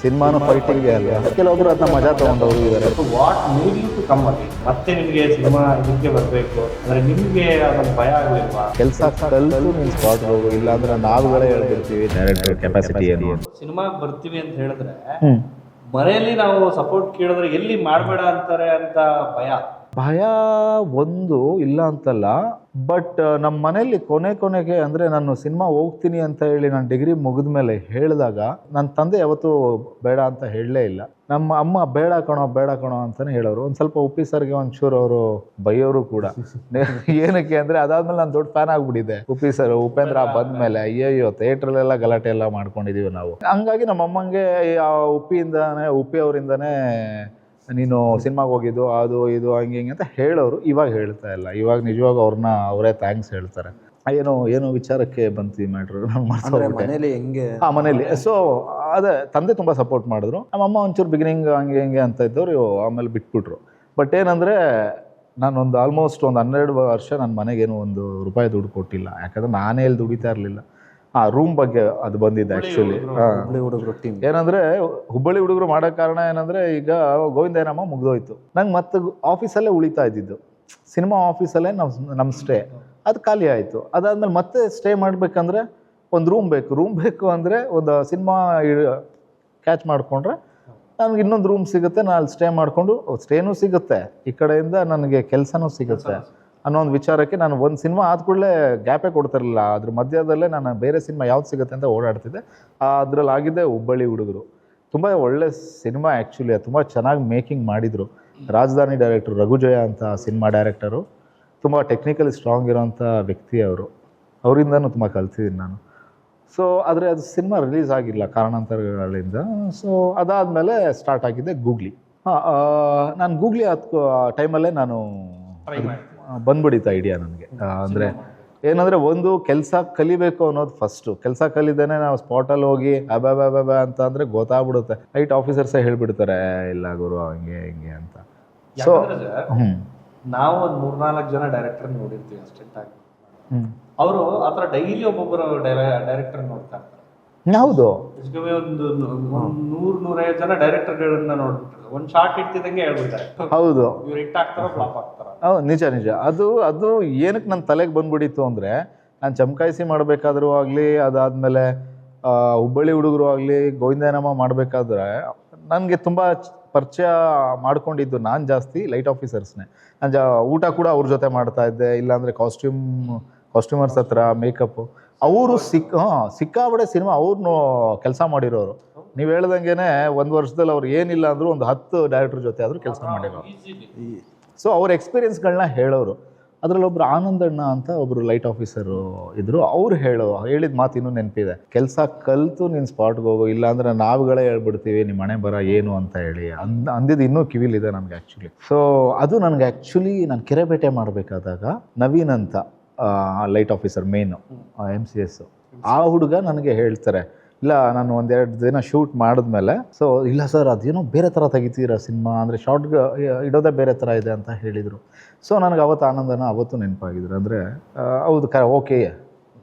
ಸಿನಿಮಾನು fighting ಅಲ್ಲ, ಕೆಲವೊಬ್ರು ಅದನ್ನ ಮಜಾ ತಗೊಂಡವರು ಇದ್ದಾರೆ. What made you to come again? ಮತ್ತೆ ನಿಮಗೆ ಸಿನಿಮಾ ಇದಕ್ಕೆ ಬರಬೇಕು ಅಂದ್ರೆ ನಿಮಗೆ ಅದೊಂದು ಭಯ ಆಗಲಿಲ್ವಾ? ಕೆಲಸ ಕಲ್ತು ನೀನು ಸ್ಪಾಟ್ ಹೋಗು, ಇಲ್ಲಾಂದ್ರೆ ನಾವುಗಳೇ ಹೇಳ್ಬಿಡ್ತೀವಿ ಡೈರೆಕ್ಟರ್ ಕೆಪಾಸಿಟಿ ಏನು. ಸಿನಿಮಾಗೆ ಬರ್ತೀವಿ ಅಂತ ಹೇಳಿದ್ರೆ ಮನೆಯಲ್ಲಿ ನಾವು ಸಪೋರ್ಟ್ ಕೇಳಿದ್ರೆ ಎಲ್ಲಿ ಮಾಡಬೇಡ ಅಂತಾರೆ ಅಂತ ಭಯ ಒಂದು ಇಲ್ಲ ಅಂತಲ್ಲ, ಬಟ್ ನಮ್ಮ ಮನೇಲಿ ಕೊನೆಗೆ ಅಂದರೆ ನಾನು ಸಿನಿಮಾ ಹೋಗ್ತೀನಿ ಅಂತ ಹೇಳಿ ನಾನು ಡಿಗ್ರಿ ಮುಗಿದ ಮೇಲೆ ಹೇಳಿದಾಗ ನನ್ನ ತಂದೆ ಯಾವತ್ತೂ ಬೇಡ ಅಂತ ಹೇಳಲೇ ಇಲ್ಲ. ನಮ್ಮ ಅಮ್ಮ ಬೇಡ ಕಣೋ ಅಂತಲೇ ಹೇಳೋರು. ಒಂದು ಸ್ವಲ್ಪ ಉಪ್ಪಿ ಸರ್ಗೆ ಒಂಚೂರು ಅವರು ಬೈಯೋರು ಕೂಡ. ಏನಕ್ಕೆ ಅಂದರೆ ಅದಾದ್ಮೇಲೆ ನಾನು ದೊಡ್ಡ ಫ್ಯಾನ್ ಆಗಿಬಿಟ್ಟಿದ್ದೆ ಉಪ್ಪಿ ಸರ್. ಉಪೇಂದ್ರ ಬಂದಮೇಲೆ ಅಯ್ಯಯ್ಯೋ ಥಿಯೇಟ್ರಲ್ಲೆಲ್ಲ ಗಲಾಟೆ ಎಲ್ಲ ಮಾಡ್ಕೊಂಡಿದ್ದೀವಿ ನಾವು. ಹಂಗಾಗಿ ನಮ್ಮ ಅಮ್ಮಂಗೆ ಆ ಉಪ್ಪಿ ಅವರಿಂದನೇ ನೀನು ಸಿನಿಮಾಗೆ ಹೋಗಿದ್ದು ಅದು ಇದು ಹಂಗೆ ಹಿಂಗೆ ಅಂತ ಹೇಳೋರು. ಇವಾಗ ಹೇಳ್ತಾ ಇಲ್ಲ, ಇವಾಗ ನಿಜವಾಗ ಅವರೇ ಥ್ಯಾಂಕ್ಸ್ ಹೇಳ್ತಾರೆ. ಏನೋ ವಿಚಾರಕ್ಕೆ ಬಂತು ಮ್ಯಾಟ್ರು, ಮನೇಲಿ ಹೆಂಗೆ? ಮನೇಲಿ ಸೊ ಅದೇ ತಂದೆ ತುಂಬ ಸಪೋರ್ಟ್ ಮಾಡಿದ್ರು. ನಮ್ಮಮ್ಮ ಒಂಚೂರು ಬಿಗಿನಿಂಗ್ ಹಂಗೆ ಅಂತ ಇದ್ದವ್ರು, ಆಮೇಲೆ ಬಿಟ್ಬಿಟ್ರು. ಬಟ್ ಏನಂದರೆ ನಾನೊಂದು ಆಲ್ಮೋಸ್ಟ್ ಒಂದು 12 ವರ್ಷ ನನ್ನ ಮನೆಗೇನು ₹1 ದುಡ್ಡು ಕೊಟ್ಟಿಲ್ಲ. ಯಾಕಂದರೆ ನಾನೇ ಇಲ್ಲಿ ದುಡಿತಾ ಇರಲಿಲ್ಲ. ರೂಮ್ ಬಗ್ಗೆ ಅದು ಬಂದಿದೆ ಆ್ಯಕ್ಚುಲಿ. ಏನಂದರೆ ಹುಬ್ಬಳ್ಳಿ ಹುಡುಗರು ಮಾಡೋ ಕಾರಣ ಏನಂದರೆ, ಈಗ ಗೋವಿಂದಯ್ಯನಮ್ಮ ಮುಗ್ದೋಯ್ತು, ನಂಗೆ ಮತ್ತೆ ಆಫೀಸಲ್ಲೇ ಉಳಿತಾ ಇದ್ದಿದ್ದು. ಸಿನಿಮಾ ಆಫೀಸಲ್ಲೇ ನಮ್ಮ ಸ್ಟೇ ಅದು ಖಾಲಿ ಆಯಿತು. ಅದಾದಮೇಲೆ ಮತ್ತೆ ಸ್ಟೇ ಮಾಡಬೇಕಂದ್ರೆ ಒಂದು ರೂಮ್ ಬೇಕು ಅಂದರೆ ಒಂದು ಸಿನಿಮಾ ಕ್ಯಾಚ್ ಮಾಡಿಕೊಂಡ್ರೆ ನನಗೆ ಇನ್ನೊಂದು ರೂಮ್ ಸಿಗುತ್ತೆ. ನಾನು ಅಲ್ಲಿ ಸ್ಟೇ ಮಾಡಿಕೊಂಡು ಸ್ಟೇನೂ ಸಿಗುತ್ತೆ, ಈ ಕಡೆಯಿಂದ ನನಗೆ ಕೆಲಸನೂ ಸಿಗುತ್ತೆ ಅನ್ನೋ ಒಂದು ವಿಚಾರಕ್ಕೆ ನಾನು ಒಂದು ಸಿನಿಮಾ ಆದ ಕೂಡಲೇ ಗ್ಯಾಪೇ ಕೊಡ್ತಿರಲಿಲ್ಲ. ಅದ್ರ ಮಧ್ಯದಲ್ಲೇ ನಾನು ಬೇರೆ ಸಿನಿಮಾ ಯಾವ್ದು ಸಿಗುತ್ತೆ ಅಂತ ಓಡಾಡ್ತಿದ್ದೆ. ಅದರಲ್ಲಿ ಆಗಿದ್ದೆ ಹುಬ್ಬಳ್ಳಿ ಹುಡುಗರು. ತುಂಬ ಒಳ್ಳೆ ಸಿನಿಮಾ ಆ್ಯಕ್ಚುಲಿ, ಅದು ತುಂಬ ಚೆನ್ನಾಗಿ ಮೇಕಿಂಗ್ ಮಾಡಿದರು. ರಾಜಧಾನಿ ಡೈರೆಕ್ಟರ್ ರಘುಜಯ ಅಂತ ಸಿನಿಮಾ ಡೈರೆಕ್ಟರು, ತುಂಬ ಟೆಕ್ನಿಕಲಿ ಸ್ಟ್ರಾಂಗ್ ಇರೋಂಥ ವ್ಯಕ್ತಿ ಅವರು. ಅವರಿಂದನೂ ತುಂಬ ಕಲ್ತಿದ್ದೀನಿ ನಾನು. ಸೊ ಆದರೆ ಅದು ಸಿನಿಮಾ ರಿಲೀಸ್ ಆಗಿಲ್ಲ ಕಾರಣಾಂತರಗಳಿಂದ. ಸೊ ಅದಾದಮೇಲೆ ಸ್ಟಾರ್ಟ್ ಆಗಿದ್ದೆ ಗೂಗ್ಲಿ. ನಾನು ಗೂಗ್ಲಿ ಟೈಮಲ್ಲೇ ನಾನು ಬಂದ್ಬಿಡಿತ್ತು ಐಡಿಯಾ ನನಗೆ. ಅಂದರೆ ಏನಂದರೆ ಒಂದು ಕೆಲಸ ಕಲಿಬೇಕು ಅನ್ನೋದು ಫಸ್ಟು. ಕೆಲಸ ಕಲಿದೇನೆ ನಾವು ಸ್ಪಾಟಲ್ಲಿ ಹೋಗಿ ಅಬ ಅಂತ ಅಂದರೆ ಗೊತ್ತಾಗ್ಬಿಡುತ್ತೆ. ಲೈಟ್ ಆಫೀಸರ್ಸೇ ಹೇಳ್ಬಿಡ್ತಾರೆ, ಇಲ್ಲ ಗುರು ಹಂಗೆ ಹಿಂಗೆ ಅಂತ. ಸೊ ನಾವು ಒಂದು 3-4 ಜನ ಡೈರೆಕ್ಟರ್ ನೋಡಿರ್ತೀವಿ ಅಸ್ಟೆಂಟ್ ಆಗಿ. ಅವರು ಆ ಥರ ಡೈಲಿ ಒಬ್ಬೊಬ್ಬರು ಡೈರೆಕ್ಟರ್ ನೋಡ್ತಾ ಇರ್ತಾರೆ. ಹೌದು, ಒಂದು 100-150 ಜನ ಡೈರೆಕ್ಟರ್ಗಳನ್ನ ನೋಡ್ಬಿಟ್ರೆ ಒಂದು ಶಾರ್ಟ್ ಇಡ್ತಿದ್ದಂಗೆ ಹೇಳ್ಬಿಡ್ತಾರೆ, ಹೌದು ಇವ್ರು ಹಿಟ್ ಆಗ್ತಾರೋ ಫ್ಲಾಪ್ ಆಗ್ತಾರ. ಹೌದು, ನಿಜ. ಅದು ಏನಕ್ಕೆ ನನ್ನ ತಲೆಗೆ ಬಂದ್ಬಿಟ್ಟಿತ್ತು ಅಂದರೆ, ನಾನು ಚಮಕಾಯಿಸಿ ಮಾಡಬೇಕಾದ್ರೂ ಆಗಲಿ, ಅದಾದಮೇಲೆ ಹುಬ್ಬಳ್ಳಿ ಹುಡುಗರು ಆಗಲಿ, ಗೋವಿಂದಯ್ಯನಮ್ಮ ಮಾಡಬೇಕಾದ್ರೆ ನನಗೆ ತುಂಬ ಪರಿಚಯ ಮಾಡ್ಕೊಂಡಿದ್ದು ನಾನು ಜಾಸ್ತಿ ಲೈಟ್ ಆಫೀಸರ್ಸ್ನೇ. ನಾನು ಊಟ ಕೂಡ ಅವ್ರ ಜೊತೆ ಮಾಡ್ತಾಯಿದ್ದೆ, ಇಲ್ಲಾಂದರೆ ಕಾಸ್ಟ್ಯೂಮರ್ಸ್ ಹತ್ರ ಮೇಕಪ್ಪು. ಅವರು ಸಿಕ್ಕಾಬಡೆ ಸಿನಿಮಾ ಅವ್ರನ್ನೂ ಕೆಲಸ ಮಾಡಿರೋರು. ನೀವು ಹೇಳ್ದಂಗೆ 1 ವರ್ಷದಲ್ಲಿ ಅವ್ರು ಏನಿಲ್ಲ ಅಂದರೂ ಒಂದು 10 ಡೈರೆಕ್ಟರ್ ಜೊತೆ ಆದರೂ ಕೆಲಸ ಮಾಡಿರೋರು. ಸೊ ಅವ್ರ ಎಕ್ಸ್ಪೀರಿಯನ್ಸ್ಗಳನ್ನ ಹೇಳೋರು. ಅದರಲ್ಲಿ ಒಬ್ರು ಆನಂದಣ್ಣ ಅಂತ ಒಬ್ಬರು ಲೈಟ್ ಆಫೀಸರು ಇದ್ದರು. ಅವ್ರು ಹೇಳಿದ ಮಾತು ಇನ್ನೂ ನೆನಪಿದೆ, ಕೆಲಸ ಕಲಿತು ನೀನು ಸ್ಪಾಟ್ಗೆ ಹೋಗು, ಇಲ್ಲಾಂದ್ರೆ ನಾವುಗಳೇ ಹೇಳ್ಬಿಡ್ತೀವಿ ನಿಮ್ಮ ಮನೆ ಬರ ಏನು ಅಂತ ಹೇಳಿ ಅಂದಿದ್ದು ಇನ್ನೂ ಕಿವಿಲಿದೆ ನನಗೆ ಆ್ಯಕ್ಚುಲಿ. ಸೊ ಅದು ನನಗೆ ಆ್ಯಕ್ಚುಲಿ ನಾನು ಕೆರೆಬೇಟೆ ಮಾಡಬೇಕಾದಾಗ ನವೀನ್ ಅಂತ ಲೈಟ್ ಆಫೀಸರ್ ಮೇನು MCS, ಆ ಹುಡುಗ ನನಗೆ ಹೇಳ್ತಾರೆ, ಇಲ್ಲ ನಾನು 1-2 ದಿನ ಶೂಟ್ ಮಾಡಿದ್ಮೇಲೆ, ಸೊ ಇಲ್ಲ ಸರ್ ಅದೇನೋ ಬೇರೆ ಥರ ತೆಗಿತೀರಾ ಸಿನಿಮಾ, ಅಂದರೆ ಶಾರ್ಟ್ಗೆ ಇಡೋದೇ ಬೇರೆ ಥರ ಇದೆ ಅಂತ ಹೇಳಿದರು. ಸೊ ನನಗೆ ಅವತ್ತು ಆನಂದನ ಅವತ್ತು ನೆನಪಾಗಿದ್ರು. ಅಂದರೆ ಹೌದು ಓಕೆ,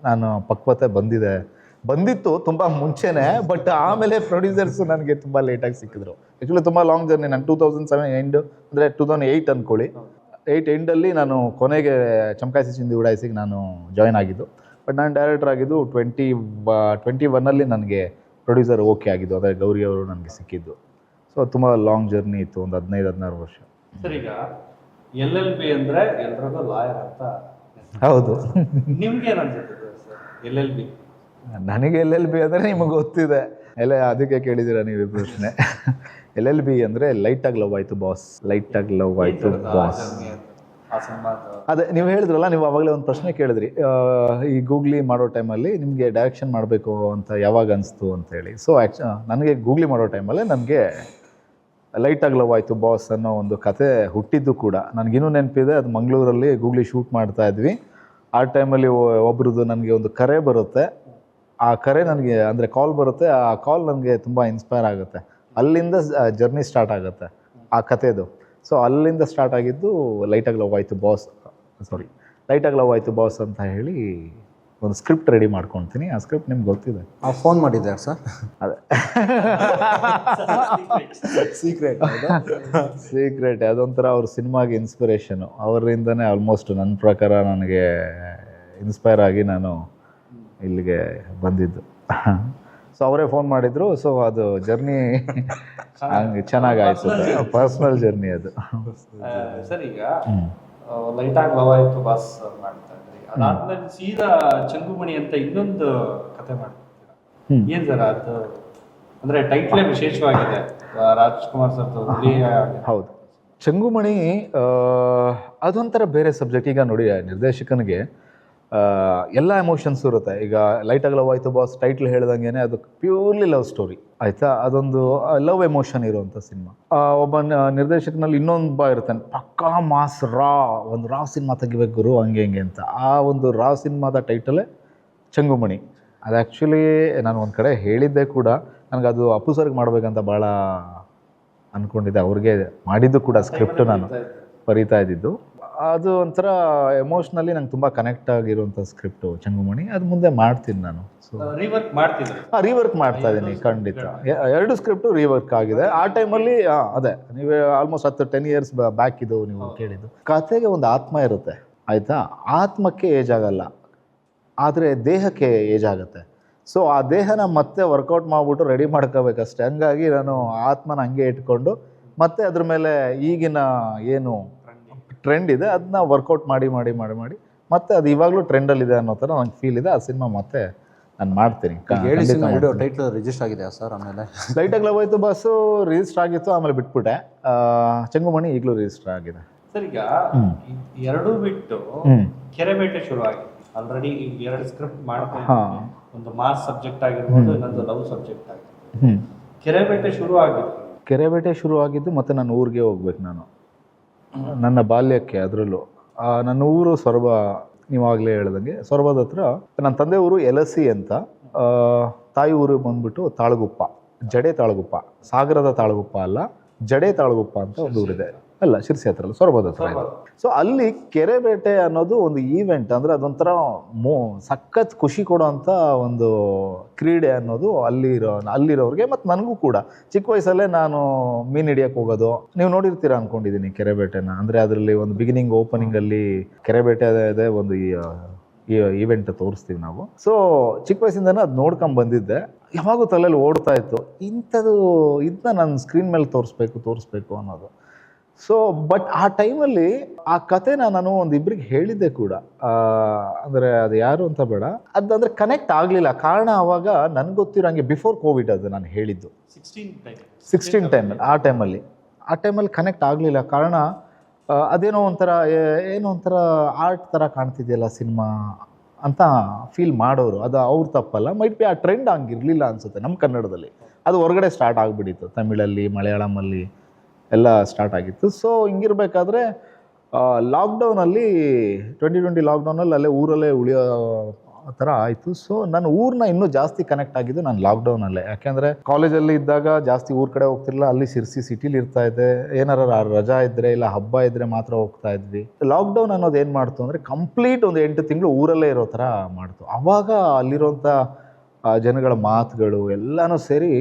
ನಾನು ಪಕ್ವತೆ ಬಂದಿತ್ತು ತುಂಬ ಮುಂಚೆನೇ. ಬಟ್ ಆಮೇಲೆ ಪ್ರೊಡ್ಯೂಸರ್ಸು ನನಗೆ ತುಂಬ ಲೇಟಾಗಿ ಸಿಕ್ಕಿದ್ರು. ಆ್ಯಕ್ಚುಲಿ ತುಂಬ ಲಾಂಗ್ ಜರ್ನಿ. ನಾನು 2007 ಎಂಡ್ ಅಂದರೆ 2008 ಅಂದ್ಕೊಳ್ಳಿ. 8 ಎಂಡಲ್ಲಿ ನಾನು ಕೊನೆಗೆ ಚಮಕಾಯಿಸಿ ಚಿಂದಿ ಉಡಾಯಿಸಿಗೆ ನಾನು ಜಾಯ್ನ್ ಆಗಿದ್ದು. ಬಟ್ ನಾನು ಡೈರೆಕ್ಟರ್ ಆಗಿದ್ದು 2021 ನನಗೆ ಪ್ರೊಡ್ಯೂಸರ್ ಓಕೆ ಆಗಿದ್ದು, ಅಂದರೆ ಗೌರಿ ಅವರು ನನಗೆ ಸಿಕ್ಕಿದ್ದು. ಸೊ ತುಂಬ ಲಾಂಗ್ ಜರ್ನಿ ಇತ್ತು, ಒಂದು 15-16 ವರ್ಷ. ಸರ್, ಈಗ LLB ಅಂದರೆ ಎಲ್ರಿಗೂ ಲಾಯರ್ ಅಂತ. ಹೌದು. ನಿಮ್ಗೆ ಏನು ಅನ್ಸುತ್ತೆ ಸರ್ LLB? ನನಗೆ LLB ಅಂದರೆ ನಿಮಗೆ ಗೊತ್ತಿದೆ, ಅದಕ್ಕೆ ಕೇಳಿದ್ದೀರಾ ನೀವು ಪ್ರಶ್ನೆ. LLB ಅಂದರೆ ಲೈಟಾಗಿ ಲವ್ ಆಯಿತು ಬಾಸ್. ಲೈಟಾಗಿ ಲವ್ ಆಯಿತು ಬಾಸ್. ಅದೇ ನೀವು ಹೇಳಿದ್ರಲ್ಲ, ನೀವು ಆವಾಗಲೇ ಒಂದು ಪ್ರಶ್ನೆ ಕೇಳಿದ್ರಿ, ಈ ಗೂಗ್ಲಿ ಮಾಡೋ ಟೈಮಲ್ಲಿ ನಿಮಗೆ ಡೈರೆಕ್ಷನ್ ಮಾಡಬೇಕು ಅಂತ ಯಾವಾಗ ಅನಿಸ್ತು ಅಂತೇಳಿ. ಸೊ ನನಗೆ ಗೂಗ್ಲಿ ಮಾಡೋ ಟೈಮಲ್ಲೇ ನನಗೆ ಲೈಟಾಗಿ ಲವ್ ಆಯಿತು ಬಾಸ್ ಅನ್ನೋ ಒಂದು ಕತೆ ಹುಟ್ಟಿದ್ದು ಕೂಡ ನನಗಿನ್ನೂ ನೆನಪಿದೆ. ಅದು ಮಂಗಳೂರಲ್ಲಿ ಗೂಗ್ಲಿ ಶೂಟ್ ಮಾಡ್ತಾ ಇದ್ವಿ. ಆ ಟೈಮಲ್ಲಿ ಒಬ್ರದ್ದು ನನಗೆ ಒಂದು ಕರೆ ಬರುತ್ತೆ. ಆ ಕರೆ ನನಗೆ ಅಂದರೆ ಕಾಲ್ ಬರುತ್ತೆ. ಆ ಕಾಲ್ ನನಗೆ ತುಂಬ ಇನ್ಸ್ಪೈರ್ ಆಗುತ್ತೆ. ಅಲ್ಲಿಂದ ಜರ್ನಿ ಸ್ಟಾರ್ಟ್ ಆಗುತ್ತೆ ಆ ಕಥೆದು. ಸೊ ಅಲ್ಲಿಂದ ಸ್ಟಾರ್ಟ್ ಆಗಿದ್ದು ಲೈಟಾಗಿ ಲವ್ ಆಯಿತು ಬಾಸ್ ಅಂತ ಹೇಳಿ ಒಂದು ಸ್ಕ್ರಿಪ್ಟ್ ರೆಡಿ ಮಾಡ್ಕೊಳ್ತೀನಿ. ಆ ಸ್ಕ್ರಿಪ್ಟ್ ನಿಮ್ಗೆ ಗೊತ್ತಿದೆ. ಫೋನ್ ಮಾಡಿದ್ದಾರೆ ಸರ್? ಅದೇ ಸೀಕ್ರೆಟ್ ಸೀಕ್ರೆಟ್. ಅದೊಂಥರ ಅವ್ರ ಸಿನಿಮಾಗೆ ಇನ್ಸ್ಪಿರೇಷನು. ಅವರಿಂದನೇ ಆಲ್ಮೋಸ್ಟ್ ನನ್ನ ಪ್ರಕಾರ ನನಗೆ ಇನ್ಸ್ಪೈರ್ ಆಗಿ ನಾನು ಇಲ್ಲಿಗೆ ಬಂದಿದ್ದು. ಸೊ ಅವರೇ ಫೋನ್ ಮಾಡಿದರು. ಸೊ ಅದು ಜರ್ನಿ ಹಂಗೆ ಚೆನ್ನಾಗಾಯ್ತು. ಪರ್ಸ್ನಲ್ ಜರ್ನಿ ಅದು. ಸರ್, ಈಗ ಲೈಟಾಗಿ ಲವ್ ಆಯ್ತು ಬಾಸ್ ಮಾಡ್ತಾ ಇದ್ರಿ, ಅದಾದ್ಮೇಲೆ ಸೀದಾ ಚಂಗುಮಣಿ ಅಂತ ಇನ್ನೊಂದು ಕತೆ ಮಾಡ್ತಿದ್ದೀರಾ. ಏನ್ ಸರ್ ಅದು? ಅಂದ್ರೆ ಟೈಟ್ಲೇ ವಿಶೇಷವಾಗಿದೆ, ರಾಜ್ಕುಮಾರ್ ಸರ್. ಹೌದು, ಚಂಗುಮಣಿ ಅದೊಂಥರ ಬೇರೆ ಸಬ್ಜೆಕ್ಟ್. ಈಗ ನೋಡಿ, ನಿರ್ದೇಶಕನಿಗೆ ಎಲ್ಲ ಎಮೋಷನ್ಸು ಇರುತ್ತೆ. ಈಗ ಲೈಟಾಗಿ ಲವ್ ಆಯಿತು ಬಾಸ್ ಟೈಟ್ಲ್ ಹೇಳ್ದಂಗೆ ಅದು ಪ್ಯೂರ್ಲಿ ಲವ್ ಸ್ಟೋರಿ ಆಯಿತಾ. ಅದೊಂದು ಲವ್ ಎಮೋಷನ್ ಇರುವಂಥ ಸಿನಿಮಾ. ಒಬ್ಬ ನಿರ್ದೇಶಕನಲ್ಲಿ ಇನ್ನೊಂದು ಇರ್ತಾನೆ, ಪಕ್ಕಾ ಮಾಸ್ ಒಂದು ರಾ ಸಿನಿಮಾ ತೆಗಿಬೇಕು ಗುರು ಹಂಗೆ ಹಿಂಗೆ ಅಂತ. ಆ ಒಂದು ರಾ ಸಿನಿಮಾದ ಟೈಟಲೇ ಚಂಗುಮಣಿ. ಅದು ಆ್ಯಕ್ಚುಲಿ ನಾನು ಒಂದು ಕಡೆ ಹೇಳಿದ್ದೆ ಕೂಡ, ನನಗದು ಅಪ್ಪು ಸರ್ಗೆ ಮಾಡಬೇಕಂತ ಭಾಳ ಅಂದ್ಕೊಂಡಿದ್ದೆ. ಅವ್ರಿಗೆ ಮಾಡಿದ್ದು ಕೂಡ ಸ್ಕ್ರಿಪ್ಟು ನಾನು ಬರೀತಾ ಇದ್ದಿದ್ದು. ಅದು ಒಂಥರ ಎಮೋಷ್ನಲಿ ನಂಗೆ ತುಂಬ ಕನೆಕ್ಟ್ ಆಗಿರುವಂಥ ಸ್ಕ್ರಿಪ್ಟು ಚಂಗುಮಣಿ. ಅದು ಮುಂದೆ ಮಾಡ್ತೀನಿ ನಾನು. ಸೊ ರೀವರ್ಕ್ ಮಾಡ್ತಾ ಇದ್ದೀನಿ ಖಂಡಿತ. 2 ಸ್ಕ್ರಿಪ್ಟು ರೀವರ್ಕ್ ಆಗಿದೆ ಆ ಟೈಮಲ್ಲಿ. ಅದೇ ನೀವೇ ಆಲ್ಮೋಸ್ಟ್ 10 ಇಯರ್ಸ್ ಬ್ಯಾಕ್ ಇದು ನೀವು ಕೇಳಿದ್ದು. ಕಥೆಗೆ ಒಂದು ಆತ್ಮ ಇರುತ್ತೆ ಆಯಿತಾ. ಆತ್ಮಕ್ಕೆ ಏಜ್ ಆಗಲ್ಲ, ಆದರೆ ದೇಹಕ್ಕೆ ಏಜ್ ಆಗುತ್ತೆ. ಸೊ ಆ ದೇಹನ ಮತ್ತೆ ವರ್ಕೌಟ್ ಮಾಡಿಬಿಟ್ಟು ರೆಡಿ ಮಾಡ್ಕೋಬೇಕಷ್ಟೆ. ಹಂಗಾಗಿ ನಾನು ಆತ್ಮನ ಹಂಗೆ ಇಟ್ಕೊಂಡು ಮತ್ತೆ ಅದ್ರ ಮೇಲೆ ಈಗಿನ ಏನು ಟ್ರೆಂಡ್ ಇದೆ ಅದನ್ನ ವರ್ಕೌಟ್ ಮಾಡಿ ಮಾಡಿ ಮಾಡಿ ಮಾಡಿ ಮತ್ತೆ ಅದು ಇವಾಗಲೂ ಟ್ರೆಂಡಲ್ಲಿದೆ ಅನ್ನೋ ಥರ ನಂಗೆ ಫೀಲ್ ಇದೆ. ಆ ಸಿನಿಮಾ ಮತ್ತೆ ನಾನು ಮಾಡ್ತೀನಿ. ಟೈಟ್ಲ್ ರಿಜಿಸ್ಟರ್ ಆಗಿದೆ ಸರ್? ಆಮೇಲೆ ಲೈಟಾಗಿ ಲವ್ ಆಯಿತು ಬಾಸು ರಿಜಿಸ್ಟರ್ ಆಗಿತ್ತು, ಆಮೇಲೆ ಬಿಟ್ಬಿಟ್ಟೆ. ಚಂಗುಮಣಿ ಈಗಲೂ ರಿಜಿಸ್ಟರ್ ಆಗಿದೆ. ಸರ್, ಈಗ ಎರಡೂ ಬಿಟ್ಟು ಕೆರೆಬೇಟೆ ಶುರು ಆಗಿದೆ. ಆಲ್ರೆಡಿ 2 ಸ್ಕ್ರಿಪ್ಟ್ ಮಾಡ್ಕೊಂಡು, ಒಂದು ಮಾಸ್ ಸಬ್ಜೆಕ್ಟ್ ಆಗಿರ್ಬೋದು, ಇನ್ನೊಂದು ಲವ್ ಸಬ್ಜೆಕ್ಟ್ ಆಗಿರ್ಬೋದು. ಕೆರೆಬೇಟೆ ಶುರು ಆಗಿದ್ದು ಮತ್ತೆ ನನ್ನ ಊರಿಗೆ ಹೋಗ್ಬೇಕು ನಾನು, ನನ್ನ ಬಾಲ್ಯಕ್ಕೆ. ಅದರಲ್ಲೂ ನನ್ನ ಊರು ಸೊರಬ. ನೀವಾಗಲೇ ಹೇಳ್ದಂಗೆ ಸೊರಬದ ಹತ್ರ ನನ್ನ ತಂದೆ ಊರು ಎಲಸಿ ಅಂತ. ತಾಯಿ ಊರು ಬಂದ್ಬಿಟ್ಟು ತಾಳಗುಪ್ಪ, ಜಡೆ ತಾಳಗುಪ್ಪ. ಸಾಗರದ ತಾಳಗುಪ್ಪ ಅಲ್ಲ, ಜಡೆ ತಾಳಗುಪ್ಪ ಅಂತ ಒಂದು ಊರಿದೆ. ಅಲ್ಲ, ಶಿರ್ಸಿ ಹತ್ರ ಅಲ್ಲ, ಸೊರಬದ ಹತ್ರ. ಸೊ ಅಲ್ಲಿ ಕೆರೆಬೇಟೆ ಅನ್ನೋದು ಒಂದು ಈವೆಂಟ್. ಅಂದರೆ ಅದೊಂಥರ ಸಖತ್ ಖುಷಿ ಕೊಡೋವಂಥ ಒಂದು ಕ್ರೀಡೆ ಅನ್ನೋದು ಅಲ್ಲಿರೋರಿಗೆ ಮತ್ತು ನನಗೂ ಕೂಡ. ಚಿಕ್ಕ ವಯಸ್ಸಲ್ಲೇ ನಾನು ಮೀನು ಹಿಡಿಯೋಕ್ಕೆ ಹೋಗೋದು ನೀವು ನೋಡಿರ್ತೀರ ಅಂದ್ಕೊಂಡಿದ್ದೀನಿ ಕೆರೆಬೇಟೆನ. ಅಂದರೆ ಅದರಲ್ಲಿ ಒಂದು ಬಿಗಿನಿಂಗ್ ಓಪನಿಂಗಲ್ಲಿ ಕೆರೆಬೇಟೆ ಇದೆ, ಒಂದು ಈ ಈವೆಂಟ್ ತೋರಿಸ್ತೀವಿ ನಾವು. ಸೊ ಚಿಕ್ಕ ವಯಸ್ಸಿಂದನೇ ಅದು ನೋಡ್ಕೊಂಡು ಬಂದಿದ್ದೆ. ಯಾವಾಗೂ ತಲೆಯಲ್ಲಿ ಓಡ್ತಾ ಇತ್ತು, ಇಂಥದ್ದು ಇದನ್ನ ನಾನು ಸ್ಕ್ರೀನ್ ಮೇಲೆ ತೋರಿಸ್ಬೇಕು ಅನ್ನೋದು. ಸೊ ಬಟ್ ಆ ಟೈಮಲ್ಲಿ ಆ ಕಥೆನ ನಾನು ಒಂದಿಬ್ಬರಿಗೆ ಹೇಳಿದ್ದೆ ಕೂಡ. ಅಂದರೆ ಅದು ಯಾರು ಅಂತ ಬೇಡ, ಅದಂದರೆ ಕನೆಕ್ಟ್ ಆಗಲಿಲ್ಲ. ಕಾರಣ ಆವಾಗ ನನಗೆ ಗೊತ್ತಿರೋ ಹಂಗೆ ಬಿಫೋರ್ ಕೋವಿಡ್ ಅದು ನಾನು ಹೇಳಿದ್ದು. 16 ಟೈಮಲ್ಲಿ ಆ ಟೈಮಲ್ಲಿ ಕನೆಕ್ಟ್ ಆಗಲಿಲ್ಲ. ಕಾರಣ ಅದೇನೋ ಒಂಥರ ಆರ್ಟ್ ಥರ ಕಾಣ್ತಿದೆಯಲ್ಲ ಸಿನಿಮಾ ಅಂತ ಫೀಲ್ ಮಾಡೋರು. ಅದು ಅವ್ರ ತಪ್ಪಲ್ಲ, ಮೈಟ್ ಬಿ ಆ ಟ್ರೆಂಡ್ ಹಂಗಿರಲಿಲ್ಲ ಅನಿಸುತ್ತೆ ನಮ್ಮ ಕನ್ನಡದಲ್ಲಿ. ಅದು ಹೊರಗಡೆ ಸ್ಟಾರ್ಟ್ ಆಗಿಬಿಟ್ಟಿತ್ತು, ತಮಿಳಲ್ಲಿ ಮಲಯಾಳಮಲ್ಲಿ ಎಲ್ಲ ಸ್ಟಾರ್ಟ್ ಆಗಿತ್ತು. ಸೊ ಹಿಂಗಿರ್ಬೇಕಾದ್ರೆ ಲಾಕ್ಡೌನಲ್ಲಿ 2020 ಲಾಕ್ಡೌನಲ್ಲಿ ಅಲ್ಲೇ ಊರಲ್ಲೇ ಉಳಿಯೋ ಥರ ಆಯಿತು. ಸೊ ನಾನು ಊರನ್ನ ಇನ್ನೂ ಜಾಸ್ತಿ ಕನೆಕ್ಟ್ ಆಗಿದ್ದು ನಾನು ಲಾಕ್ಡೌನಲ್ಲೇ. ಯಾಕೆಂದರೆ ಕಾಲೇಜಲ್ಲಿ ಇದ್ದಾಗ ಜಾಸ್ತಿ ಊರ ಕಡೆ ಹೋಗ್ತಿರಲಿಲ್ಲ. ಅಲ್ಲಿ ಶಿರ್ಸಿ ಸಿಟಿಲಿ ಇರ್ತಾ ಇದ್ದೆ. ಏನಾರ ರಜಾ ಇದ್ದರೆ ಇಲ್ಲ ಹಬ್ಬ ಇದ್ದರೆ ಮಾತ್ರ ಹೋಗ್ತಾ ಇದ್ವಿ. ಲಾಕ್ಡೌನ್ ಅನ್ನೋದು ಏನು ಮಾಡ್ತು ಅಂದರೆ ಕಂಪ್ಲೀಟ್ ಒಂದು 8 ತಿಂಗಳು ಊರಲ್ಲೇ ಇರೋ ಥರ ಮಾಡ್ತು. ಆವಾಗ ಅಲ್ಲಿರೋಂಥ ಜನಗಳ ಮಾತುಗಳು ಎಲ್ಲನೂ ಸೇರಿ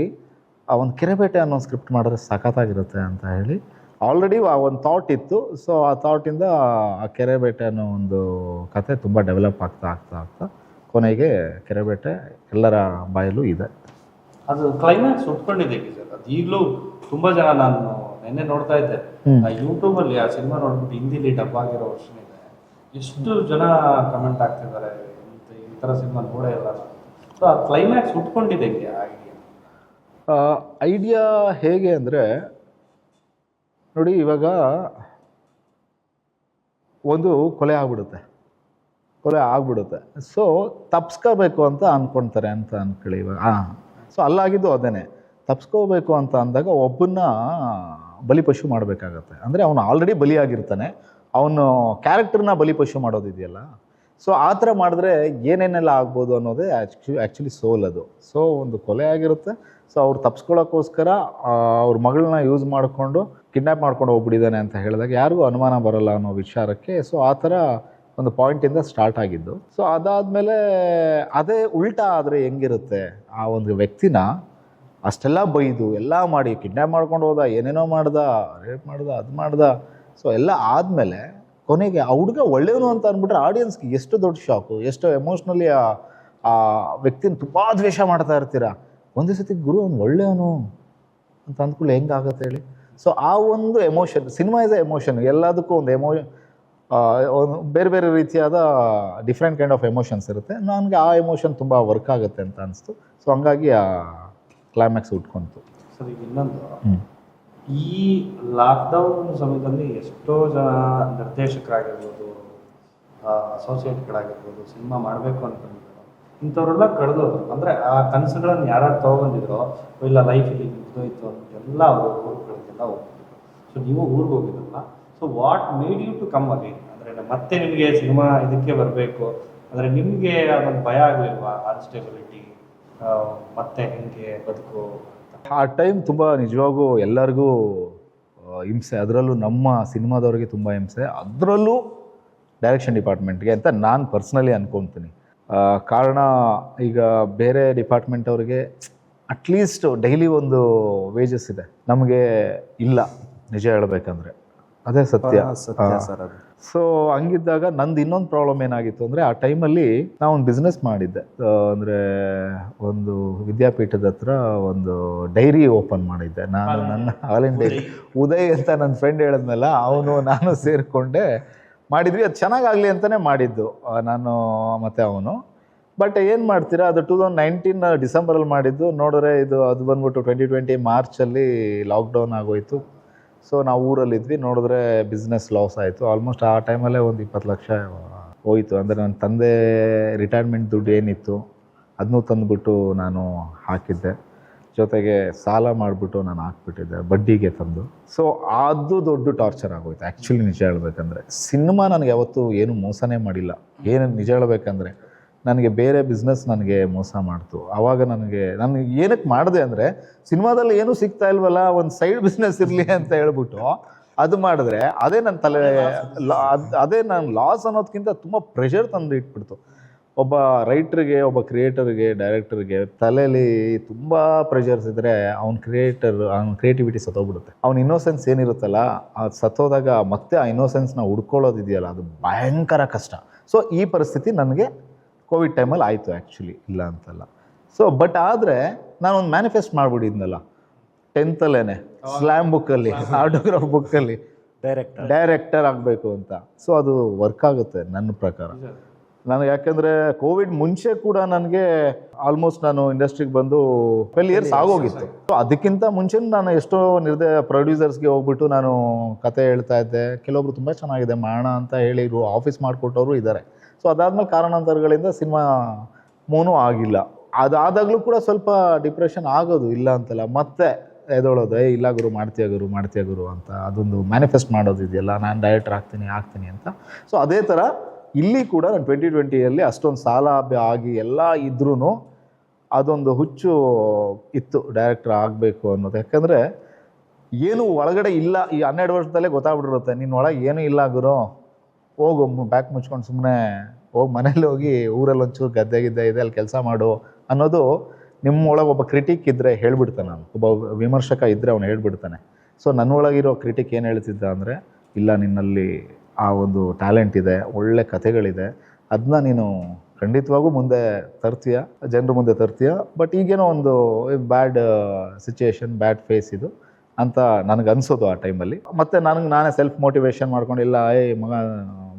ಆ ಒಂದು ಕೆರೆಬೇಟೆ ಅನ್ನೋ ಸ್ಕ್ರಿಪ್ಟ್ ಮಾಡಿದ್ರೆ ಸಖತ್ತಾಗಿರುತ್ತೆ ಅಂತ ಹೇಳಿ ಆಲ್ರೆಡಿ ಆ ಒಂದು ಥಾಟ್ ಇತ್ತು. ಸೊ ಆ ಥಾಟಿಂದ ಆ ಕೆರೆಬೇಟೆ ಅನ್ನೋ ಒಂದು ಕತೆ ತುಂಬ ಡೆವಲಪ್ ಆಗ್ತಾ ಕೊನೆಗೆ ಕೆರೆಬೇಟೆ ಎಲ್ಲರ ಬಾಯಲ್ಲೂ ಇದೆ. ಅದು ಕ್ಲೈಮ್ಯಾಕ್ಸ್ ಉಟ್ಕೊಂಡಿದೆ ಸರ್. ಅದು ಈಗಲೂ ತುಂಬ ಜನ, ನಾನು ನೆನ್ನೆ ನೋಡ್ತಾ ಇದ್ದೆ ಯೂಟ್ಯೂಬಲ್ಲಿ ಆ ಸಿನಿಮಾ ನೋಡ್ಬಿಟ್ಟು ಹಿಂದಿಲಿ ಡಬ್ ಆಗಿರೋ ವರ್ಷನ್ ಇದೆ, ಎಷ್ಟು ಜನ ಕಮೆಂಟ್ ಆಗ್ತಿದ್ದಾರೆ, ಈ ಥರ ಸಿನಿಮಾ ನೋಡೇ ಇಲ್ಲ. ಸೊ ಆ ಕ್ಲೈಮ್ಯಾಕ್ಸ್ ಉಟ್ಕೊಂಡಿದೆ ಐಡಿಯಾ ಹೇಗೆ ಅಂದರೆ ನೋಡಿ, ಇವಾಗ ಒಂದು ಕೊಲೆ ಆಗ್ಬಿಡುತ್ತೆ. ಸೊ ತಪ್ಸ್ಕೋಬೇಕು ಅಂತ ಅಂದ್ಕೊಳ್ತಾರೆ ಅಂತ ಅಂದ್ಕೊಳ್ಳಿ ಇವಾಗ. ಸೊ ಅಲ್ಲಾಗಿದ್ದು ಅದೇನೆ, ತಪ್ಸ್ಕೋಬೇಕು ಅಂತ ಅಂದಾಗ ಒಬ್ಬನ್ನ ಬಲಿಪಶು ಮಾಡಬೇಕಾಗತ್ತೆ. ಅಂದರೆ ಅವನು ಆಲ್ರೆಡಿ ಬಲಿಯಾಗಿರ್ತಾನೆ, ಅವನು ಕ್ಯಾರೆಕ್ಟರ್ನ ಬಲಿಪಶು ಮಾಡೋದಿದೆಯಲ್ಲ. ಸೊ ಆ ಥರ ಮಾಡಿದ್ರೆ ಏನೇನೆಲ್ಲ ಆಗ್ಬೋದು ಅನ್ನೋದೇ ಆ್ಯಕ್ಚುಲಿ ಸೋಲ್ ಅದು. ಸೊ ಒಂದು ಕೊಲೆ ಆಗಿರುತ್ತೆ. ಸೊ ಅವ್ರು ತಪ್ಸ್ಕೊಳ್ಳೋಕ್ಕೋಸ್ಕರ ಅವ್ರ ಮಗಳನ್ನ ಯೂಸ್ ಮಾಡಿಕೊಂಡು ಕಿಡ್ನ್ಯಾಪ್ ಮಾಡ್ಕೊಂಡು ಹೋಗ್ಬಿಟ್ಟಿದ್ದಾನೆ ಅಂತ ಹೇಳಿದಾಗ ಯಾರಿಗೂ ಅನುಮಾನ ಬರೋಲ್ಲ ಅನ್ನೋ ವಿಚಾರಕ್ಕೆ. ಸೊ ಆ ಥರ ಒಂದು ಪಾಯಿಂಟಿಂದ ಸ್ಟಾರ್ಟ್ ಆಗಿದ್ದು. ಸೊ ಅದಾದಮೇಲೆ ಅದೇ ಉಲ್ಟಾ ಆದರೆ ಹೆಂಗಿರುತ್ತೆ, ಆ ಒಂದು ವ್ಯಕ್ತಿನ ಅಷ್ಟೆಲ್ಲ ಬೈದು ಎಲ್ಲ ಮಾಡಿ ಕಿಡ್ನ್ಯಾಪ್ ಮಾಡ್ಕೊಂಡು ಹೋದ, ಏನೇನೋ ಮಾಡ್ದ, ರೇಪ್ ಮಾಡ್ದ, ಅದು ಮಾಡ್ದ. ಸೊ ಎಲ್ಲ ಆದಮೇಲೆ ಕೊನೆಗೆ ಆ ಹುಡುಗ ಒಳ್ಳೆಯವನು ಅಂತ ಅಂದ್ಬಿಟ್ರೆ ಆಡಿಯನ್ಸ್ಗೆ ಎಷ್ಟು ದೊಡ್ಡ ಶಾಕು, ಎಷ್ಟು ಎಮೋಷ್ನಲಿ ಆ ವ್ಯಕ್ತಿನ ತುಂಬ ದ್ವೇಷ ಮಾಡ್ತಾ ಇರ್ತೀರ. ಒಂದೇ ಸತಿ ಗುರು ಅವ್ನು ಒಳ್ಳೆಯವನು ಅಂತ ಅಂದ್ಕೊಳ್ಳಿ ಹೆಂಗಾಗತ್ತೆ ಹೇಳಿ. ಸೊ ಆ ಒಂದು emotion, cinema is A emotion, ಎಲ್ಲದಕ್ಕೂ ಒಂದು ಒಂದು ಬೇರೆ ಬೇರೆ ರೀತಿಯಾದ ಡಿಫ್ರೆಂಟ್ ಕೈಂಡ್ ಆಫ್ ಎಮೋಷನ್ಸ್ ಇರುತ್ತೆ. ನನಗೆ ಆ ಎಮೋಷನ್ ತುಂಬ ವರ್ಕ್ ಆಗುತ್ತೆ ಅಂತ ಅನಿಸ್ತು. ಸೊ ಹಂಗಾಗಿ ಆ ಕ್ಲೈಮ್ಯಾಕ್ಸ್ ಉಟ್ಕೊಂತು. ಸರ್ ಈಗ ಇನ್ನೊಂದು, ಈ ಲಾಕ್ಡೌನ್ ಸಮಯದಲ್ಲಿ ಎಷ್ಟೋ ಜನ ನಿರ್ದೇಶಕರಾಗಿರ್ಬೋದು, ಅಸೋಸಿಯೇಟ್ಗಳಾಗಿರ್ಬೋದು, ಸಿನಿಮಾ ಮಾಡಬೇಕು ಅನ್ಕೊಂಡಿದ್ರು, ಇಂಥವ್ರೆಲ್ಲ ಕಳೆದೋದು. ಅಂದರೆ ಆ ಕನಸುಗಳನ್ನು ಯಾರು ತೊಗೊಂಡಿದ್ರು, ಇಲ್ಲ ಲೈಫಲ್ಲಿ ಮುಗಿದೋಯ್ತು ಅಂತೆಲ್ಲ ಅವರು ಊರುಗಳಿಗೆಲ್ಲ ಹೋಗ್ತಿದ್ರು. ಸೊ ನೀವು ಊರಿಗೆ ಹೋಗಿದ್ರಲ್ಲ, so what made you to come again? ಅಂದರೆ ಮತ್ತೆ ನಿಮಗೆ ಸಿನಿಮಾ ಇದಕ್ಕೆ ಬರಬೇಕು ಅಂದರೆ ನಿಮಗೆ ಅದೊಂದು ಭಯ ಆಗಲಿಲ್ವಾ? ಅನ್ಸ್ಟೇಬಿಲಿಟಿ, ಮತ್ತೆ ಹೆಂಗೆ ಬದುಕು? ಆ ಟೈಮ್ ತುಂಬ ನಿಜವಾಗೂ ಎಲ್ಲರಿಗೂ ಹಿಂಸೆ, ಅದರಲ್ಲೂ ನಮ್ಮ ಸಿನಿಮಾದವ್ರಿಗೆ ತುಂಬ ಹಿಂಸೆ, ಅದರಲ್ಲೂ ಡೈರೆಕ್ಷನ್ ಡಿಪಾರ್ಟ್ಮೆಂಟ್ಗೆ ಅಂತ ನಾನು ಪರ್ಸ್ನಲಿ ಅನ್ಕೊತೀನಿ. ಕಾರಣ ಈಗ ಬೇರೆ ಡಿಪಾರ್ಟ್ಮೆಂಟ್ ಅವ್ರಿಗೆ ಅಟ್ಲೀಸ್ಟ್ ಡೈಲಿ ಒಂದು ವೇಜಸ್ ಇದೆ, ನಮಗೆ ಇಲ್ಲ ನಿಜ ಹೇಳಬೇಕಂದ್ರೆ, ಅದೇ ಸತ್ಯ ಸರ್ ಅದು. ಸೊ ಹಂಗಿದ್ದಾಗ ನಂದು ಇನ್ನೊಂದು ಪ್ರಾಬ್ಲಮ್ ಏನಾಗಿತ್ತು ಅಂದರೆ, ಆ ಟೈಮಲ್ಲಿ ನಾನು ಒಂದು ಬಿಸ್ನೆಸ್ ಮಾಡಿದ್ದೆ. ಅಂದರೆ ಒಂದು ವಿದ್ಯಾಪೀಠದ ಹತ್ರ ಒಂದು ಡೈರಿ ಓಪನ್ ಮಾಡಿದ್ದೆ ನಾನು, ನನ್ನ ಹಾಲಿನ ಡೈರಿ. ಉದಯ್ ಅಂತ ನನ್ನ ಫ್ರೆಂಡ್ ಹೇಳಿದ್ನಲ್ಲ, ಅವನು ನಾನು ಸೇರಿಕೊಂಡೆ ಮಾಡಿದ್ವಿ. ಅದು ಚೆನ್ನಾಗಾಗಲಿ ಅಂತಲೇ ಮಾಡಿದ್ದು ನಾನು ಮತ್ತು ಅವನು. ಬಟ್ ಏನು ಮಾಡ್ತೀರಾ, ಅದು 2019 ಡಿಸೆಂಬರಲ್ಲಿ ಮಾಡಿದ್ದು. ನೋಡಿದ್ರೆ ಅದು ಬಂದ್ಬಿಟ್ಟು 2020 ಮಾರ್ಚಲ್ಲಿ ಲಾಕ್ಡೌನ್ ಆಗೋಯ್ತು. ಸೊ ನಾವು ಊರಲ್ಲಿದ್ವಿ, ನೋಡಿದ್ರೆ ಬಿಸ್ನೆಸ್ ಲಾಸ್ ಆಯಿತು. ಆಲ್ಮೋಸ್ಟ್ ಆ ಟೈಮಲ್ಲೇ ಒಂದು 20 ಲಕ್ಷ ಹೋಯಿತು. ಅಂದರೆ ನನ್ನ ತಂದೆ ರಿಟೈರ್ಮೆಂಟ್ ದುಡ್ಡು ಏನಿತ್ತು ಅದನ್ನೂ ತಂದುಬಿಟ್ಟು ನಾನು ಹಾಕಿದ್ದೆ, ಜೊತೆಗೆ ಸಾಲ ಮಾಡಿಬಿಟ್ಟು ನಾನು ಹಾಕ್ಬಿಟ್ಟಿದ್ದೆ ಬಡ್ಡಿಗೆ ತಂದು. ಸೊ ಅದು ದೊಡ್ಡ ಟಾರ್ಚರ್ ಆಗೋಯ್ತು ಆ್ಯಕ್ಚುಲಿ ನಿಜ ಹೇಳ್ಬೇಕಂದ್ರೆ. ಸಿನಿಮಾ ನನಗೆ ಯಾವತ್ತೂ ಏನೂ ಮೋಸನೇ ಮಾಡಿಲ್ಲ. ಏನು ನಿಜ ಹೇಳ್ಬೇಕಂದ್ರೆ, ನನಗೆ ಬೇರೆ ಬಿಸ್ನೆಸ್ ನನಗೆ ಮೋಸ ಮಾಡ್ತು. ಆವಾಗ ನನಗೆ ಏನಕ್ಕೆ ಮಾಡಿದೆ ಅಂದರೆ, ಸಿನಿಮಾದಲ್ಲಿ ಏನೂ ಸಿಗ್ತಾ ಇಲ್ವಲ್ಲ, ಒಂದು ಸೈಡ್ ಬಿಸ್ನೆಸ್ ಇರಲಿ ಅಂತ ಹೇಳ್ಬಿಟ್ಟು ಅದು ಮಾಡಿದ್ರೆ ಅದೇ ನನ್ನ ತಲೆ, ಅದೇ ನಾನು ಲಾಸ್ ಅನ್ನೋದಕ್ಕಿಂತ ತುಂಬ ಪ್ರೆಷರ್ ತಂದು ಇಟ್ಬಿಡ್ತು. ಒಬ್ಬ ರೈಟ್ರಿಗೆ, ಒಬ್ಬ ಕ್ರಿಯೇಟರ್ಗೆ, ಡೈರೆಕ್ಟರ್ಗೆ ತಲೆಯಲ್ಲಿ ತುಂಬ ಪ್ರೆಷರ್ಸ್ ಇದ್ದರೆ ಅವ್ನ ಕ್ರಿಯೇಟಿವಿಟಿ ಸತ್ತೋಗ್ಬಿಡುತ್ತೆ. ಅವ್ನ ಇನ್ನೋಸೆನ್ಸ್ ಏನಿರುತ್ತಲ್ಲ, ಅದು ಸತ್ತೋದಾಗ ಮತ್ತೆ ಆ ಇನ್ನೋಸೆನ್ಸ್ನ ಹುಡ್ಕೊಳ್ಳೋದಿದೆಯಲ್ಲ, ಅದು ಭಯಂಕರ ಕಷ್ಟ. ಸೊ ಈ ಪರಿಸ್ಥಿತಿ ನನಗೆ ಕೋವಿಡ್ ಟೈಮಲ್ಲಿ ಆಯಿತು ಆ್ಯಕ್ಚುಲಿ, ಇಲ್ಲ ಅಂತಲ್ಲ. ಸೊ ಬಟ್ ಆದರೆ ನಾನೊಂದು ಮ್ಯಾನಿಫೆಸ್ಟ್ ಮಾಡಿಬಿಟ್ಟಿದ್ನಲ್ಲ 10th ಸ್ಲ್ಯಾಮ್ ಬುಕ್ಕಲ್ಲಿ, ಆಟೋಗ್ರಾಫ್ ಬುಕ್ಕಲ್ಲಿ ಡೈರೆಕ್ಟರ್ ಆಗಬೇಕು ಅಂತ. ಸೊ ಅದು ವರ್ಕ್ ಆಗುತ್ತೆ ನನ್ನ ಪ್ರಕಾರ. ನನಗೆ ಯಾಕೆಂದರೆ ಕೋವಿಡ್ ಮುಂಚೆ ಕೂಡ ನನಗೆ ಆಲ್ಮೋಸ್ಟ್ ನಾನು ಇಂಡಸ್ಟ್ರಿಗೆ ಬಂದು 12 ಇಯರ್ಸ್ ಆಗೋಗಿತ್ತು. ಸೊ ಅದಕ್ಕಿಂತ ಮುಂಚೆ ನಾನು ಎಷ್ಟೋ ಪ್ರೊಡ್ಯೂಸರ್ಸ್ಗೆ ಹೋಗ್ಬಿಟ್ಟು ನಾನು ಕತೆ ಹೇಳ್ತಾ ಇದ್ದೆ. ಕೆಲವೊಬ್ರು ತುಂಬ ಚೆನ್ನಾಗಿದೆ ಮಾಡೋಣ ಅಂತ ಹೇಳಿರು, ಆಫೀಸ್ ಮಾಡಿಕೊಟ್ಟವರು ಇದ್ದಾರೆ. ಸೊ ಅದಾದಮೇಲೆ ಕಾರಣಾಂತರಗಳಿಂದ ಸಿನಿಮಾ ಮೂನೂ ಆಗಿಲ್ಲ. ಅದಾದಾಗಲೂ ಕೂಡ ಸ್ವಲ್ಪ ಡಿಪ್ರೆಷನ್ ಆಗೋದು, ಇಲ್ಲ ಅಂತಲ್ಲ. ಮತ್ತೆ ಎದೊಳೋದು, ಇಲ್ಲ ಗುರು ಮಾಡ್ತೀಯ ಗುರು ಅಂತ ಅದೊಂದು ಮ್ಯಾನಿಫೆಸ್ಟ್ ಮಾಡೋದು ಇದೆಯಲ್ಲ, ನಾನು ಡೈರೆಕ್ಟರ್ ಆಗ್ತೀನಿ ಅಂತ. ಸೊ ಅದೇ ಥರ ಇಲ್ಲಿ ಕೂಡ ನಾನು 2020ಯಲ್ಲಿ ಅಷ್ಟೊಂದು ಸಾಲ ಆಗಿ ಎಲ್ಲ ಇದ್ರೂ ಅದೊಂದು ಹುಚ್ಚು ಇತ್ತು ಡೈರೆಕ್ಟರ್ ಆಗಬೇಕು ಅನ್ನೋದು. ಯಾಕಂದರೆ ಏನು ಒಳಗಡೆ ಇಲ್ಲ, ಈ 12 ವರ್ಷದಲ್ಲೇ ಗೊತ್ತಾಗ್ಬಿಟ್ಟಿರುತ್ತೆ ನಿನ್ನ ಒಳಗೆ ಏನೂ ಇಲ್ಲ ಗುರು, ಹೋಗು ಬ್ಯಾಕ್ ಮುಚ್ಕೊಂಡು ಸುಮ್ಮನೆ ಹೋಗಿ ಮನೇಲಿ ಹೋಗಿ ಊರಲ್ಲಿ ಒಂಚೂರು ಗದ್ದೆ ಇದೆ ಅಲ್ಲಿ ಕೆಲಸ ಮಾಡು ಅನ್ನೋದು ನಿಮ್ಮ ಒಳಗೆ ಒಬ್ಬ ಕ್ರಿಟಿಕ್ ಇದ್ದರೆ ಹೇಳ್ಬಿಡ್ತಾನೆ. ನಾನು ಒಬ್ಬ ವಿಮರ್ಶಕ ಇದ್ದರೆ ಅವನು ಹೇಳ್ಬಿಡ್ತಾನೆ. ಸೊ ನನ್ನ ಒಳಗಿರೋ ಕ್ರಿಟಿಕ್ ಏನು ಹೇಳ್ತಿದ್ದ ಅಂದರೆ, ಇಲ್ಲ ನಿನ್ನಲ್ಲಿ ಆ ಒಂದು ಟ್ಯಾಲೆಂಟ್ ಇದೆ, ಒಳ್ಳೆ ಕಥೆಗಳಿದೆ, ಅದನ್ನ ನೀನು ಖಂಡಿತವಾಗೂ ಮುಂದೆ ತರ್ತೀಯ, ಜನರ ಮುಂದೆ ತರ್ತೀಯ. ಬಟ್ ಈಗೇನೋ ಒಂದು ಬ್ಯಾಡ್ ಸಿಚುಯೇಷನ್, ಬ್ಯಾಡ್ ಫೇಸ್ ಇದು ಅಂತ ನನಗೆ ಅನಿಸೋದು ಆ ಟೈಮಲ್ಲಿ. ಮತ್ತು ನಾನೇ ಸೆಲ್ಫ್ ಮೋಟಿವೇಶನ್ ಮಾಡ್ಕೊಂಡು, ಇಲ್ಲ ಮಗ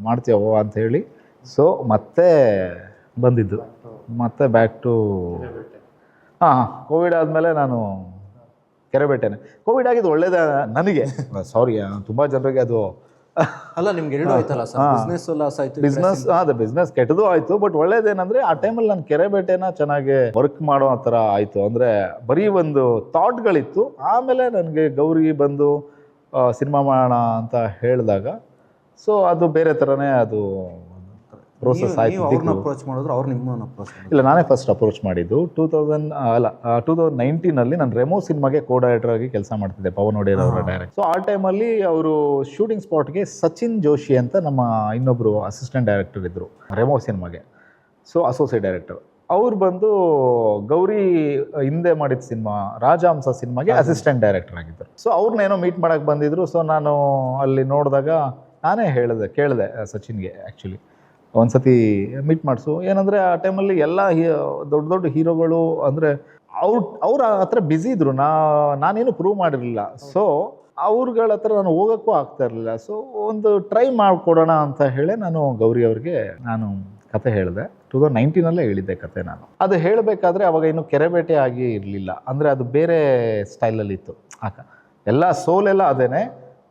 ಮಾಡ್ತೀವೋ ಅಂತ ಹೇಳಿ. ಸೊ ಮತ್ತೆ ಬಂದಿದ್ದು, ಮತ್ತೆ ಬ್ಯಾಕ್ ಟು ಕೋವಿಡ್ ಆದಮೇಲೆ ನಾನು ಕೆರೆಬೇಟೆನೆ. ಕೋವಿಡ್ ಆಗಿದ್ದು ಒಳ್ಳೇದೇ ನನಗೆ, ಸಾರಿ ತುಂಬ ಜನರಿಗೆ ಅದು ಅಲ್ಲ, ನಿಮ್ಗೆ ಎರಡು ಆಯ್ತಲ್ಲ ಸರ್, ಬಿಸ್ನೆಸ್ ಲಾಸ್ ಆಯ್ತು, ಬಿಸ್ನೆಸ್ ಕೆಟ್ಟದು ಆಯಿತು. ಬಟ್ ಒಳ್ಳೇದೇನಂದರೆ ಆ ಟೈಮಲ್ಲಿ ನಾನು ಕೆರೆಬೇಟೆನ ಚೆನ್ನಾಗಿ ವರ್ಕ್ ಮಾಡೋ ಆ ಥರ ಆಯಿತು. ಅಂದರೆ ಬರೀ ಒಂದು ಥಾಟ್ಗಳಿತ್ತು. ಆಮೇಲೆ ನನಗೆ ಗೌರಿ ಬಂದು ಸಿನಿಮಾ ಮಾಡೋಣ ಅಂತ ಹೇಳಿದಾಗ, ಸೊ ಅದು ಬೇರೆ ಥರನೇ ಅದು ಪ್ರೋಸೆಸ್ ಆಯಿತು. ಅವ್ರನ್ನ ಅಪ್ರೋಚ್ ಮಾಡಿದ್ರು, ಅವ್ರು ನಿಮ್ಮನ್ನ ಅಪ್ರೋಚ್ ಮಾಡಿದ್ರು? ಇಲ್ಲ, ನಾನೇ ಫಸ್ಟ್ ಅಪ್ರೋಚ್ ಮಾಡಿದ್ದು 2019 ನಾನು ರೆಮೋ ಸಿನಿಮಾಗೆ ಕೋ ಡೈರೆಕ್ಟರ್ ಆಗಿ ಕೆಲಸ ಮಾಡ್ತಿದ್ದೆ, ಪವನ್ ಒಡೆಯರ್ ಅವರ ಡೈರೆಕ್ಟ್. ಸೊ ಆ ಟೈಮಲ್ಲಿ ಅವರು ಶೂಟಿಂಗ್ ಸ್ಪಾಟ್ಗೆ ಸಚಿನ್ ಜೋಶಿ ಅಂತ ನಮ್ಮ ಇನ್ನೊಬ್ಬರು ಅಸಿಸ್ಟೆಂಟ್ ಡೈರೆಕ್ಟರ್ ಇದ್ದರು ರೆಮೋ ಸಿನಿಮಾಗೆ, ಸೊ ಅಸೋಸಿಯೇಟ್ ಡೈರೆಕ್ಟರ್. ಅವ್ರು ಬಂದು ಗೌರಿ ಹಿಂದೆ ಮಾಡಿದ ಸಿನಿಮಾ ರಾಜಹಂಸ ಸಿನಿಮಾಗೆ ಅಸಿಸ್ಟೆಂಟ್ ಡೈರೆಕ್ಟರ್ ಆಗಿದ್ದರು. ಸೊ ಅವ್ರನ್ನೇನೋ ಮೀಟ್ ಮಾಡೋಕ್ಕೆ ಬಂದಿದ್ರು. ಸೊ ನಾನು ಅಲ್ಲಿ ನೋಡಿದಾಗ ನಾನೇ ಕೇಳಿದೆ ಸಚಿನ್ಗೆ, ಆ್ಯಕ್ಚುಲಿ ಒಂದ್ಸತಿ ಮೀಟ್ ಮಾಡಿಸು, ಏನಂದರೆ ಆ ಟೈಮಲ್ಲಿ ಎಲ್ಲ ದೊಡ್ಡ ದೊಡ್ಡ ಹೀರೋಗಳು ಅಂದರೆ ಅವ್ರ ಹತ್ರ ಬ್ಯುಸಿ ಇದ್ರು, ನಾನೇನು ಪ್ರೂವ್ ಮಾಡಿರಲಿಲ್ಲ. ಸೊ ಅವ್ರಗಳ ಹತ್ರ ನಾನು ಹೋಗೋಕ್ಕೂ ಆಗ್ತಾ ಇರಲಿಲ್ಲ. ಸೊ ಒಂದು ಟ್ರೈ ಮಾಡಿಕೊಡೋಣ ಅಂತ ಹೇಳಿ ನಾನು ಗೌರಿ ಅವ್ರಿಗೆ ನಾನು ಕತೆ ಹೇಳಿದೆ. 2019 ಹೇಳಿದ್ದೆ ಕತೆ ನಾನು. ಅದು ಹೇಳಬೇಕಾದ್ರೆ ಅವಾಗ ಇನ್ನೂ ಕೆರೆಬೇಟೆ ಆಗಿ ಇರಲಿಲ್ಲ, ಅಂದರೆ ಅದು ಬೇರೆ ಸ್ಟೈಲಲ್ಲಿ ಇತ್ತು. ಎಲ್ಲ ಸೋಲೆಲ್ಲ ಅದೇನೆ,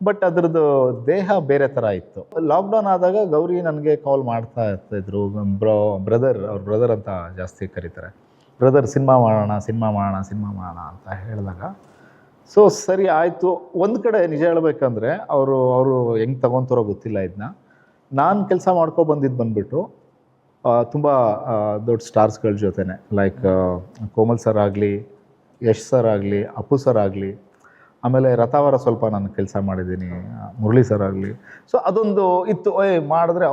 ಬಟ್ ಅದ್ರದ್ದು ದೇಹ ಬೇರೆ ಥರ ಇತ್ತು. ಲಾಕ್ಡೌನ್ ಆದಾಗ ಗೌರಿ ನನಗೆ ಕಾಲ್ ಮಾಡ್ತಾ ಇರ್ತಾಯಿದ್ರು. ಅವ್ರ ಬ್ರದರ್ ಅಂತ ಜಾಸ್ತಿ ಕರೀತಾರೆ, ಬ್ರದರ್ ಸಿನಿಮಾ ಮಾಡೋಣ ಅಂತ ಹೇಳಿದಾಗ ಸೊ ಸರಿ ಆಯಿತು. ಒಂದು ಕಡೆ ನಿಜ ಹೇಳ್ಬೇಕಂದ್ರೆ ಅವರು ಹೆಂಗೆ ತಗೊತಾರೋ ಗೊತ್ತಿಲ್ಲ ಇದನ್ನ. ನಾನು ಕೆಲಸ ಬಂದ್ಬಿಟ್ಟು ತುಂಬ ದೊಡ್ಡ ಸ್ಟಾರ್ಸ್ಗಳ ಜೊತೆನೆ, ಲೈಕ್ ಕೋಮಲ್ ಸರ್ ಆಗಲಿ, ಯಶ್ ಸರ್ ಆಗಲಿ, ಅಪ್ಪು ಸರ್ ಆಗಲಿ, ಆಮೇಲೆ ರಥಾವರ ಸ್ವಲ್ಪ ನಾನು ಕೆಲಸ ಮಾಡಿದ್ದೀನಿ, ಮುರಳಿ ಸರ್ ಆಗಲಿ. ಸೊ ಅದೊಂದು ಇತ್ತು, ಮಾಡಿದ್ರೆ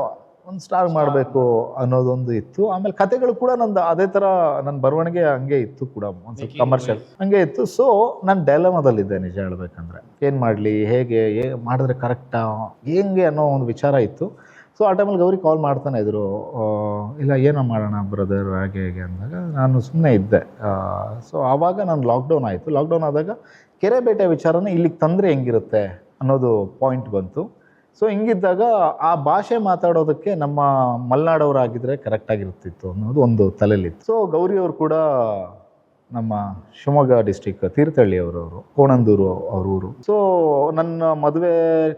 ಒಂದು ಸ್ಟಾರ್ ಮಾಡಬೇಕು ಅನ್ನೋದೊಂದು ಇತ್ತು. ಆಮೇಲೆ ಕತೆಗಳು ಕೂಡ ನಂದು ಅದೇ ಥರ, ನನ್ನ ಬರವಣಿಗೆ ಹಂಗೆ ಇತ್ತು ಕೂಡ, ಒಂದು ಸ್ವಲ್ಪ ಕಮರ್ಷಿಯಲ್ ಹಂಗೆ ಇತ್ತು. ಸೊ ನಾನು ಡೈಲಮಾದಲ್ಲಿದ್ದೆ ನಿಜ ಹೇಳ್ಬೇಕಂದ್ರೆ, ಏನು ಮಾಡಲಿ, ಹೇಗೆ ಮಾಡಿದ್ರೆ ಕರೆಕ್ಟಾ, ಹೆಂಗೆ ಅನ್ನೋ ಒಂದು ವಿಚಾರ ಇತ್ತು. ಸೊ ಆ ಟೈಮಲ್ಲಿ ಗೌರಿ ಕಾಲ್ ಮಾಡ್ತಾನೆ ಇದ್ರು, ಇಲ್ಲ ಏನೋ ಮಾಡೋಣ ಬ್ರದರ್ ಹೇಗೆ ಅಂದಾಗ ನಾನು ಸುಮ್ಮನೆ ಇದ್ದೆ. ಸೊ ಆವಾಗ ನಾನು ಲಾಕ್ಡೌನ್ ಆಯಿತು. ಲಾಕ್ಡೌನ್ ಆದಾಗ ಕೆರೆಬೇಟೆ ವಿಚಾರನ ಇಲ್ಲಿಗೆ ತಂದರೆ ಹೆಂಗಿರುತ್ತೆ ಅನ್ನೋದು ಪಾಯಿಂಟ್ ಬಂತು. ಸೊ ಹಿಂಗಿದ್ದಾಗ ಆ ಭಾಷೆ ಮಾತಾಡೋದಕ್ಕೆ ನಮ್ಮ ಮಲೆನಾಡವರಾಗಿದ್ದರೆ ಕರೆಕ್ಟಾಗಿರ್ತಿತ್ತು ಅನ್ನೋದು ಒಂದು ತಲೆಯಲ್ಲಿತ್ತು. ಸೊ ಗೌರಿಯವರು ಕೂಡ ನಮ್ಮ ಶಿವಮೊಗ್ಗ ಡಿಸ್ಟಿಕ್ ತೀರ್ಥಹಳ್ಳಿ ಅವರವರು, ಕೋಣಂದೂರು ಅವ್ರ ಊರು. ಸೊ ನನ್ನ ಮದುವೆ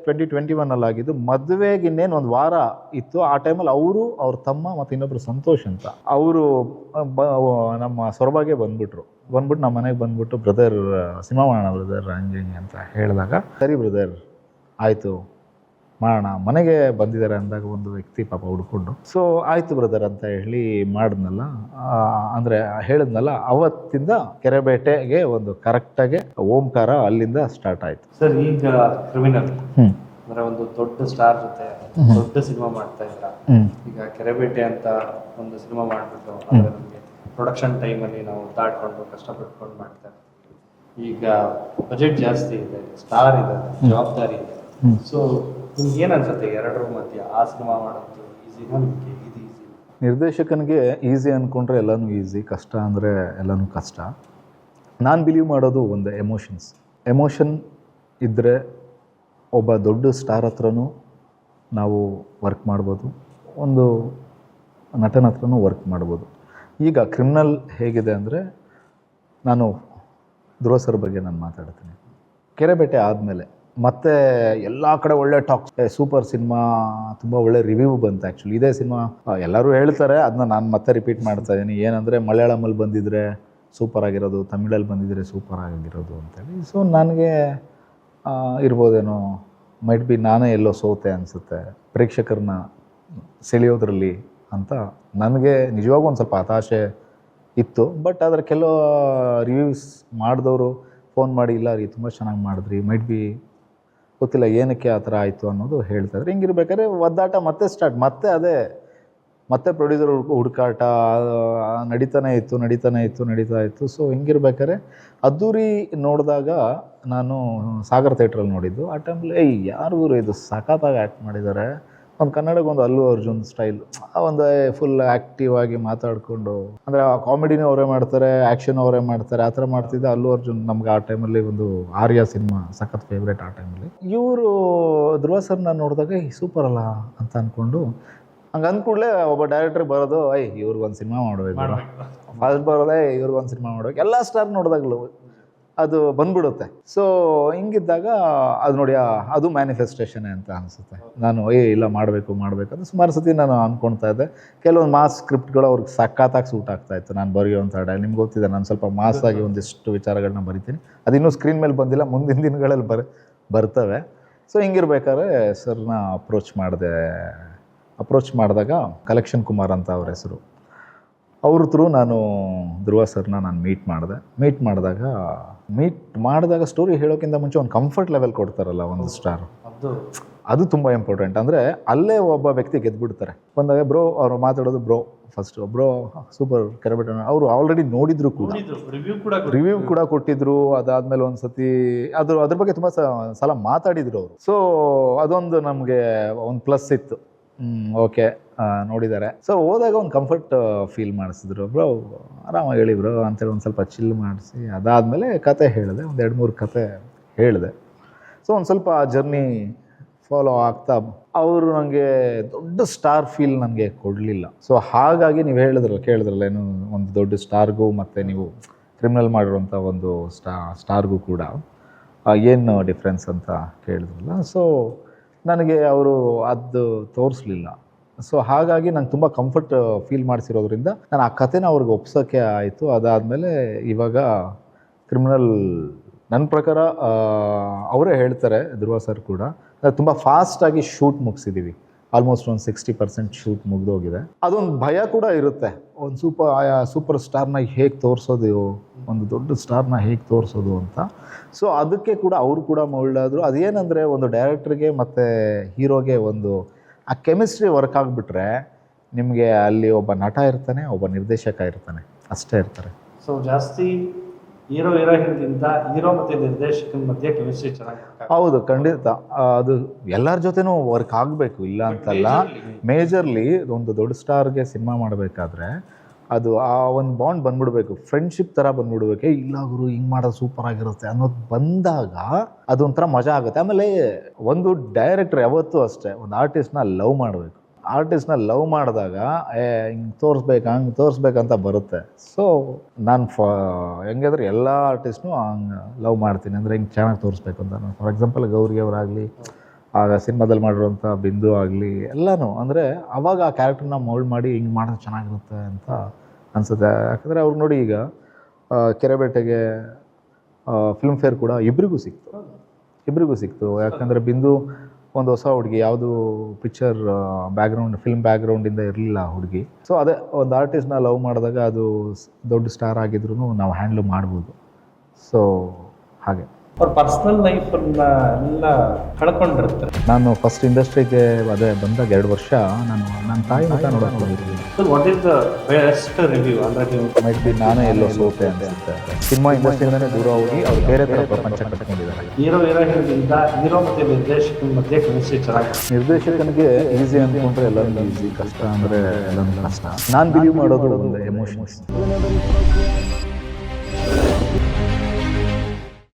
2021 ಆಗಿದ್ದು. ಮದುವೆಗೆ ಇನ್ನೇನು ಒಂದು ವಾರ ಇತ್ತು. ಆ ಟೈಮಲ್ಲಿ ಅವ್ರ ತಮ್ಮ ಮತ್ತು ಇನ್ನೊಬ್ಬರು ಸಂತೋಷ್ ಅಂತ ಅವರು ನಮ್ಮ ಸೊರಬಾಗೆ ಬಂದ್ಬಿಟ್ಟು ನಮ್ಮ ಮನೆಗೆ ಬಂದ್ಬಿಟ್ಟು, ಬ್ರದರ್ ಸಿನಿಮಾ ಮಾಡೋಣ ಬ್ರದರ್ ಹಂಗೆ ಅಂತ ಹೇಳಿದಾಗ, ಸರಿ ಬ್ರದರ್ ಆಯಿತು ಮಾಡೋಣ, ಮನೆಗೆ ಬಂದಿದ್ದಾರೆ ಅಂದಾಗ ಒಂದು ವ್ಯಕ್ತಿ ಪಾಪ ಹುಡ್ಕೊಂಡು, ಸೊ ಆಯಿತು ಬ್ರದರ್ ಅಂತ ಹೇಳಿ ಮಾಡಿದ್ನಲ್ಲ, ಅಂದರೆ ಹೇಳಿದ್ನಲ್ಲ, ಅವತ್ತಿಂದ ಕೆರೆಬೇಟೆಗೆ ಒಂದು ಕರೆಕ್ಟಾಗಿ ಓಂಕಾರ ಅಲ್ಲಿಂದ ಸ್ಟಾರ್ಟ್ ಆಯಿತು. ಸರ್, ಈಗ ಕ್ರಿಮಿನಲ್ ಅಂದ್ರೆ ಒಂದು ದೊಡ್ಡ ಸ್ಟಾರ್ ಜೊತೆ ದೊಡ್ಡ ಸಿನಿಮಾ ಮಾಡ್ತಾ ಇದ್ರ, ಈಗ ಕೆರೆಬೇಟೆ ಅಂತ ಒಂದು ಸಿನಿಮಾ ಮಾಡಿಬಿಟ್ಟು ನಮಗೆ ಪ್ರೊಡಕ್ಷನ್ ಟೈಮಲ್ಲಿ ನಾವು ದಾಟ್ಕೊಂಡು ಕಷ್ಟಪಟ್ಕೊಂಡು ಮಾಡ್ತಾ ಇರ್ತೀವಿ. ಈಗ ಬಜೆಟ್ ಜಾಸ್ತಿ ಇದೆ, ಸ್ಟಾರ್ ಇದೆ, ಜವಾಬ್ದಾರಿ ಇದೆ. ಸೊ ನಿಮ್ಗೆ ಏನು ಅನ್ಸುತ್ತೆ, ಎರಡರ ಮಧ್ಯೆ ಆ ಸಿನಿಮಾ ಮಾಡೋದು ಈಸಿನಾ, ನಿಮಗೆ ಇದು ಈಸಿ? ನಿರ್ದೇಶಕನಿಗೆ ಈಸಿ ಅಂದ್ಕೊಂಡ್ರೆ ಎಲ್ಲನೂ ಈಸಿ, ಕಷ್ಟ ಅಂದರೆ ಎಲ್ಲನೂ ಕಷ್ಟ. ನಾನು ಬಿಲೀವ್ ಮಾಡೋದು ಒಂದು ಎಮೋಷನ್ ಇದ್ದರೆ ಒಬ್ಬ ದೊಡ್ಡ ಸ್ಟಾರ್ ಹತ್ರನೂ ನಾವು ವರ್ಕ್ ಮಾಡ್ಬೋದು, ಒಂದು ನಟನ ಹತ್ರನೂ ವರ್ಕ್ ಮಾಡ್ಬೋದು. ಈಗ ಕ್ರಿಮಿನಲ್ ಹೇಗಿದೆ ಅಂದರೆ, ನಾನು ಧ್ರುವ ಸರ್ ಬಗ್ಗೆ ನಾನು ಮಾತಾಡ್ತೀನಿ. ಕೆರೆಬೇಟೆ ಆದಮೇಲೆ ಮತ್ತೆ ಎಲ್ಲ ಕಡೆ ಒಳ್ಳೆ ಟಾಕ್ಸ್, ಸೂಪರ್ ಸಿನಿಮಾ, ತುಂಬ ಒಳ್ಳೆ ರಿವ್ಯೂ ಬಂತು. ಆ್ಯಕ್ಚುಲಿ ಇದೇ ಸಿನಿಮಾ ಎಲ್ಲರೂ ಹೇಳ್ತಾರೆ, ಅದನ್ನ ನಾನು ಮತ್ತೆ ರಿಪೀಟ್ ಮಾಡ್ತಾ ಇದ್ದೀನಿ. ಏನಂದರೆ ಮಲಯಾಳಮಲ್ಲಿ ಬಂದಿದ್ದರೆ ಸೂಪರ್ ಆಗಿರೋದು, ತಮಿಳಲ್ಲಿ ಬಂದಿದ್ದರೆ ಸೂಪರ್ ಆಗಿರೋದು ಅಂತೇಳಿ. ಸೊ ನನಗೆ ಇರ್ಬೋದೇನೋ, ಮೈಟ್ ಬಿ ನಾನೇ ಎಲ್ಲೋ ಸೋತೆ ಅನಿಸುತ್ತೆ ಪ್ರೇಕ್ಷಕರನ್ನ ಸೆಳೆಯೋದ್ರಲ್ಲಿ ಅಂತ ನನಗೆ ನಿಜವಾಗೂ ಒಂದು ಸ್ವಲ್ಪ ಹತಾಶೆ ಇತ್ತು. ಬಟ್ ಆದರೆ ಕೆಲವು ರಿವ್ಯೂಸ್ ಮಾಡಿದವರು ಫೋನ್ ಮಾಡಿ, ಇಲ್ಲ ರೀ ತುಂಬ ಚೆನ್ನಾಗಿ ಮಾಡಿದ್ರಿ, ಮೈಟ್ ಬಿ ಗೊತ್ತಿಲ್ಲ ಏನಕ್ಕೆ ಆ ಥರ ಆಯಿತು ಅನ್ನೋದು ಹೇಳ್ತಾಯಿದ್ರು. ಹಿಂಗಿರ್ಬೇಕಾದ್ರೆ ಒದ್ದಾಟ ಮತ್ತೆ ಸ್ಟಾರ್ಟ್, ಮತ್ತೆ ಪ್ರೊಡ್ಯೂಸರ್ ಹುಡುಕಾಟ ನಡೀತಾ ಇತ್ತು. ಸೊ ಹಿಂಗಿರ್ಬೇಕಾದ್ರೆ ಅದ್ದೂರಿ ನೋಡಿದಾಗ ನಾನು ಸಾಗರ್ ಥಿಯೇಟ್ರಲ್ಲಿ ನೋಡಿದ್ದು. ಆ ಟೈಮಲ್ಲಿ ಯಾರು ಇದು ಸಖತ್ತಾಗಿ ಆ್ಯಕ್ಟ್ ಮಾಡಿದ್ದಾರೆ, ಒಂದು ಕನ್ನಡಕ್ಕೆ ಒಂದು ಅಲ್ಲು ಅರ್ಜುನ್ ಸ್ಟೈಲ್, ಒಂದು ಫುಲ್ ಆ್ಯಕ್ಟಿವ್ ಆಗಿ ಮಾತಾಡಿಕೊಂಡು, ಅಂದರೆ ಕಾಮಿಡಿನೂ ಅವರೇ ಮಾಡ್ತಾರೆ, ಆ್ಯಕ್ಷನ್ ಅವರೇ ಮಾಡ್ತಾರೆ, ಆ ಥರ ಮಾಡ್ತಿದ್ದೆ ಅಲ್ಲು ಅರ್ಜುನ್. ನಮ್ಗೆ ಆ ಟೈಮಲ್ಲಿ ಒಂದು ಆರ್ಯ ಸಿನಿಮಾ ಸಖತ್ ಫೇವ್ರೇಟ್ ಆ ಟೈಮಲ್ಲಿ. ಇವರು ಧ್ರುವ ಸರ್ನ ನೋಡಿದಾಗ ಸೂಪರ್ ಅಲ್ಲ ಅಂತ ಅಂದ್ಕೊಂಡು, ಹಂಗೆ ಅಂದ್ಕೂಡಲೇ ಒಬ್ಬ ಡೈರೆಕ್ಟ್ರಿಗೆ ಬರೋದು, ಇವ್ರಿಗೊಂದು ಸಿನಿಮಾ ಮಾಡಬೇಕು, ಫಸ್ಟ್ ಬರೋದೇ ಇವ್ರಿಗೊಂದು ಸಿನಿಮಾ ಮಾಡ್ಬೇಕು, ಎಲ್ಲ ಸ್ಟಾರ್ ನೋಡಿದಾಗಲೂ ಅದು ಬಂದ್ಬಿಡುತ್ತೆ. ಸೊ ಹಿಂಗಿದ್ದಾಗ ಅದು ನೋಡಿ, ಅದು ಮ್ಯಾನಿಫೆಸ್ಟೇಷನ್ ಅಂತ ಅನಿಸುತ್ತೆ. ನಾನು ಇಲ್ಲ ಮಾಡಬೇಕು ಅಂತ ಸುಮಾರು ಸತಿ ನಾನು ಅಂದ್ಕೊಳ್ತಾ ಇದ್ದೆ. ಕೆಲವೊಂದು ಮಾಸ್ ಸ್ಕ್ರಿಪ್ಟ್ಗಳು ಅವ್ರಿಗೆ ಸಖತ್ತಾಗಿ ಸೂಟ್ ಆಗ್ತಾಯಿತ್ತು ನಾನು ಬರೆಯುವಂಥ ಡೈಲ್. ನಿಮ್ಗೆ ಗೊತ್ತಿದೆ, ನಾನು ಸ್ವಲ್ಪ ಮಾಸಾಗಿ ಒಂದಿಷ್ಟು ವಿಚಾರಗಳನ್ನ ಬರಿತೀನಿ, ಅದು ಇನ್ನೂ ಸ್ಕ್ರೀನ್ ಮೇಲೆ ಬಂದಿಲ್ಲ, ಮುಂದಿನ ದಿನಗಳಲ್ಲಿ ಬರ್ತವೆ. ಸೊ ಹಿಂಗಿರ್ಬೇಕಾದ್ರೆ ಸರ್ನ ಅಪ್ರೋಚ್ ಮಾಡಿದೆ. ಅಪ್ರೋಚ್ ಮಾಡಿದಾಗ ಕಲೆಕ್ಷನ್ ಕುಮಾರ್ ಅಂತ ಅವ್ರ ಹೆಸರು, ಅವ್ರ ಥ್ರೂ ನಾನು ಧ್ರುವ ಸರ್ನ ನಾನು ಮೀಟ್ ಮಾಡಿದಾಗ ಸ್ಟೋರಿ ಹೇಳೋಕ್ಕಿಂತ ಮುಂಚೆ ಒಂದು ಕಂಫರ್ಟ್ ಲೆವೆಲ್ ಕೊಡ್ತಾರಲ್ಲ ಒಂದು ಸ್ಟಾರ್, ಅದು ತುಂಬ ಇಂಪಾರ್ಟೆಂಟ್. ಅಂದರೆ ಅಲ್ಲೇ ಒಬ್ಬ ವ್ಯಕ್ತಿ ಗೆದ್ದುಬಿಡ್ತಾರೆ. ಬಂದಾಗ ಬ್ರೋ ಅವ್ರು ಮಾತಾಡೋದು ಬ್ರೋ ಫಸ್ಟು, ಬ್ರೋ ಸೂಪರ್ ಕೆರೆಬೇಟ ಅವರು ಆಲ್ರೆಡಿ ನೋಡಿದ್ರು ಕೂಡ, ರಿವ್ಯೂ ಕೂಡ ಕೊಟ್ಟಿದ್ರು. ಅದಾದಮೇಲೆ ಒಂದು ಸತಿ ಅದ್ರ ಬಗ್ಗೆ ತುಂಬ ಸಲ ಮಾತಾಡಿದ್ರು ಅವರು. ಸೊ ಅದೊಂದು ನಮಗೆ ಒಂದು ಪ್ಲಸ್ ಇತ್ತು. ಓಕೆ ನೋಡಿದ್ದಾರೆ. ಸೊ ಹೋದಾಗ ಒಂದು ಕಂಫರ್ಟ್ ಫೀಲ್ ಮಾಡಿಸಿದ್ರು. ಬ್ರೋ ಆರಾಮಾಗಿ ಹೇಳಿ ಬ್ರೋ ಅಂತೇಳಿ ಒಂದು ಸ್ವಲ್ಪ ಚಿಲ್ ಮಾಡಿಸಿ, ಅದಾದಮೇಲೆ ಕತೆ ಹೇಳಿದೆ, ಒಂದು 2-3 ಕತೆ ಹೇಳಿದೆ. ಸೊ ಒಂದು ಸ್ವಲ್ಪ ಆ ಜರ್ನಿ ಫಾಲೋ ಆಗ್ತಾ ಅವರು ನನಗೆ ದೊಡ್ಡ ಸ್ಟಾರ್ ಫೀಲ್ ನನಗೆ ಕೊಡಲಿಲ್ಲ. ಸೊ ಹಾಗಾಗಿ ನೀವು ಕೇಳಿದ್ರಲ್ಲ ಏನು ಒಂದು ದೊಡ್ಡ ಸ್ಟಾರ್ಗೂ ಮತ್ತು ನೀವು ಕ್ರಿಮಿನಲ್ ಮಾಡಿರುವಂಥ ಒಂದು ಸ್ಟಾರ್ಗೂ ಕೂಡ ಏನು ಡಿಫ್ರೆನ್ಸ್ ಅಂತ ಕೇಳಿದ್ರಲ್ಲ. ಸೊ ನನಗೆ ಅವರು ಅದು ತೋರಿಸ್ಲಿಲ್ಲ. ಸೊ ಹಾಗಾಗಿ ನಂಗೆ ತುಂಬ ಕಂಫರ್ಟ್ ಫೀಲ್ ಮಾಡಿಸಿರೋದ್ರಿಂದ ನಾನು ಆ ಕಥೆನ ಅವ್ರಿಗೆ ಒಪ್ಸೋಕ್ಕೆ ಆಯಿತು. ಅದಾದಮೇಲೆ ಇವಾಗ ಕ್ರಿಮಿನಲ್ ನನ್ನ ಪ್ರಕಾರ ಅವರೇ ಹೇಳ್ತಾರೆ, ಧ್ರುವ ಸರ್ ಕೂಡ, ತುಂಬ ಫಾಸ್ಟಾಗಿ ಶೂಟ್ ಮುಗಿಸಿದ್ದೀವಿ. ಆಲ್ಮೋಸ್ಟ್ ಒಂದು 60% ಶೂಟ್ ಮುಗಿದೋಗಿದೆ. ಅದೊಂದು ಭಯ ಕೂಡ ಇರುತ್ತೆ, ಒಂದು ಸೂಪರ್ ಸ್ಟಾರ್ನ ಹೇಗೆ ತೋರಿಸೋದು, ಒಂದು ದೊಡ್ಡ ಸ್ಟಾರ್ನ ಹೇಗೆ ತೋರಿಸೋದು ಅಂತ. ಸೊ ಅದಕ್ಕೆ ಕೂಡ ಅವರು ಕೂಡ ಮೌಲ್ಡ್ ಆದರು. ಅದೇನೆಂದರೆ ಒಂದು ಡೈರೆಕ್ಟ್ರಿಗೆ ಮತ್ತು ಹೀರೋಗೆ ಒಂದು ಆ ಕೆಮಿಸ್ಟ್ರಿ ವರ್ಕ್ ಆಗಿಬಿಟ್ರೆ ನಿಮಗೆ ಅಲ್ಲಿ ಒಬ್ಬ ನಟ ಇರ್ತಾನೆ, ಒಬ್ಬ ನಿರ್ದೇಶಕ ಇರ್ತಾನೆ, ಅಷ್ಟೇ ಇರ್ತಾರೆ. ಸೊ ಜಾಸ್ತಿ ಹೀರೋಯಿನ್ಗಿಂತ ಹೀರೋ ಮತ್ತು ನಿರ್ದೇಶಕನ ಮಧ್ಯೆ ಕೆಮಿಸ್ಟ್ರಿ ಚೆನ್ನಾಗಿ. ಹೌದು, ಖಂಡಿತ. ಅದು ಎಲ್ಲರ ಜೊತೆನೂ ವರ್ಕ್ ಆಗಬೇಕು, ಇಲ್ಲ ಅಂತಲ್ಲ. ಮೇಜರ್ಲಿ ಒಂದು ದೊಡ್ಡ ಸ್ಟಾರ್ಗೆ ಸಿನಿಮಾ ಮಾಡಬೇಕಾದ್ರೆ ಅದು ಆ ಒಂದು ಬಾಂಡ್ ಬಂದ್ಬಿಡ್ಬೇಕು, ಫ್ರೆಂಡ್ಶಿಪ್ ಥರ ಬಂದ್ಬಿಡ್ಬೇಕು. ಇಲ್ಲ ಗುರು ಹಿಂಗೆ ಮಾಡೋದು ಸೂಪರ್ ಆಗಿರುತ್ತೆ ಅನ್ನೋದು ಬಂದಾಗ ಅದೊಂಥರ ಮಜಾ ಆಗುತ್ತೆ. ಆಮೇಲೆ ಒಂದು ಡೈರೆಕ್ಟರ್ ಯಾವತ್ತೂ ಅಷ್ಟೇ ಒಂದು ಆರ್ಟಿಸ್ಟ್ನ ಲವ್ ಮಾಡಬೇಕು. ಆರ್ಟಿಸ್ಟ್ನ ಲವ್ ಮಾಡಿದಾಗ ಹಿಂಗೆ ತೋರಿಸ್ಬೇಕಂತ ಬರುತ್ತೆ. ಸೊ ನಾನು ಹೆಂಗಾದ್ರೆ ಎಲ್ಲ ಆರ್ಟಿಸ್ಟ್ನು ಹಂಗೆ ಲವ್ ಮಾಡ್ತೀನಿ, ಅಂದರೆ ಹಿಂಗೆ ಚೆನ್ನಾಗಿ ತೋರಿಸ್ಬೇಕು ಅಂತ. ನಾನು ಫಾರ್ ಎಕ್ಸಾಂಪಲ್ ಗೌರಿ ಅವರಾಗಲಿ, ಆಗ ಸಿನಿಮಾದಲ್ಲಿ ಮಾಡಿರುವಂಥ ಬಿಂದು ಆಗಲಿ, ಎಲ್ಲನೂ ಅಂದರೆ ಅವಾಗ ಆ ಕ್ಯಾರೆಕ್ಟರ್ನ ಮೋಲ್ಡ್ ಮಾಡಿ ಹಿಂಗೆ ಮಾಡೋದು ಚೆನ್ನಾಗಿರುತ್ತೆ ಅಂತ ಅನಿಸುತ್ತೆ. ಯಾಕಂದರೆ ಅವ್ರು ನೋಡಿ ಈಗ ಕೆರೆಬೇಟೆಗೆ ಫಿಲ್ಮ್ಫೇರ್ ಕೂಡ ಇಬ್ಬರಿಗೂ ಸಿಕ್ತು. ಯಾಕಂದರೆ ಬಿಂದು ಒಂದು ಹೊಸ ಹುಡುಗಿ, ಯಾವುದು ಪಿಕ್ಚರ್ ಫಿಲ್ಮ್ ಬ್ಯಾಕ್ಗ್ರೌಂಡಿಂದ ಇರಲಿಲ್ಲ ಹುಡುಗಿ. ಸೊ ಅದೇ ಒಂದು ಆರ್ಟಿಸ್ಟ್ನ ಲವ್ ಮಾಡಿದಾಗ ಅದು ದೊಡ್ಡ ಸ್ಟಾರ್ ಆಗಿದ್ರು ನಾವು ಹ್ಯಾಂಡ್ಲ್ ಮಾಡ್ಬೋದು. ಸೊ ಹಾಗೆ ಅವ್ರ ಪರ್ಸ್ನಲ್ ಲೈಫನ್ನ ಎಲ್ಲ ಕಳ್ಕೊಂಡಿರ್ತಾರೆ. ನಾನು ಫಸ್ಟ್ ಇಂಡಸ್ಟ್ರಿಗೆ ಅದೇ ಬಂದಾಗ 2 ವರ್ಷ ನನ್ನ ತಾಯಿ ಮಠ ನೋಡೋಕೆ ಬಂದಿದ್ದೀನಿ. So what is the best review? ಅಂದರೆ ನೀವು ಮೈಟ್ ಬಿ ನಾನೇ ಎಲ್ಲೋ ಸೋತೆ ಅನಿಸುತ್ತೆ. ಸಿನಿಮಾ ಇಂಡಸ್ಟ್ರಿಯಿಂದನೇ ದೂರ ಹೋಗಿ ಅವ್ರು ಬೇರೆ ಥರ ಪ್ರಪಂಚ ಕಟ್ಕೊಂಡಿದ್ದಾರೆ. ಹೀರೋಯಿನ್ಗಿಂತ ಹೀರೋ ಮತ್ತು ನಿರ್ದೇಶಕನ ಮಧ್ಯೆ ಕೆಮಿಸ್ಟ್ರಿ ಚೆನ್ನಾಗಿ. ನಿರ್ದೇಶಕನಿಗೆ ಈಸಿ ಅಂದ್ಕೊಂಡ್ರೆ ಎಲ್ಲರಿಗೂ ಈಸಿ, ಕಷ್ಟ ಅಂದರೆ ಎಲ್ಲರಿಗೂ ಕಷ್ಟ. ನಾನು ಬಿಲೀವ್ ಮಾಡೋದು ಒಂದು ಎಮೋಷನ್ಸ್.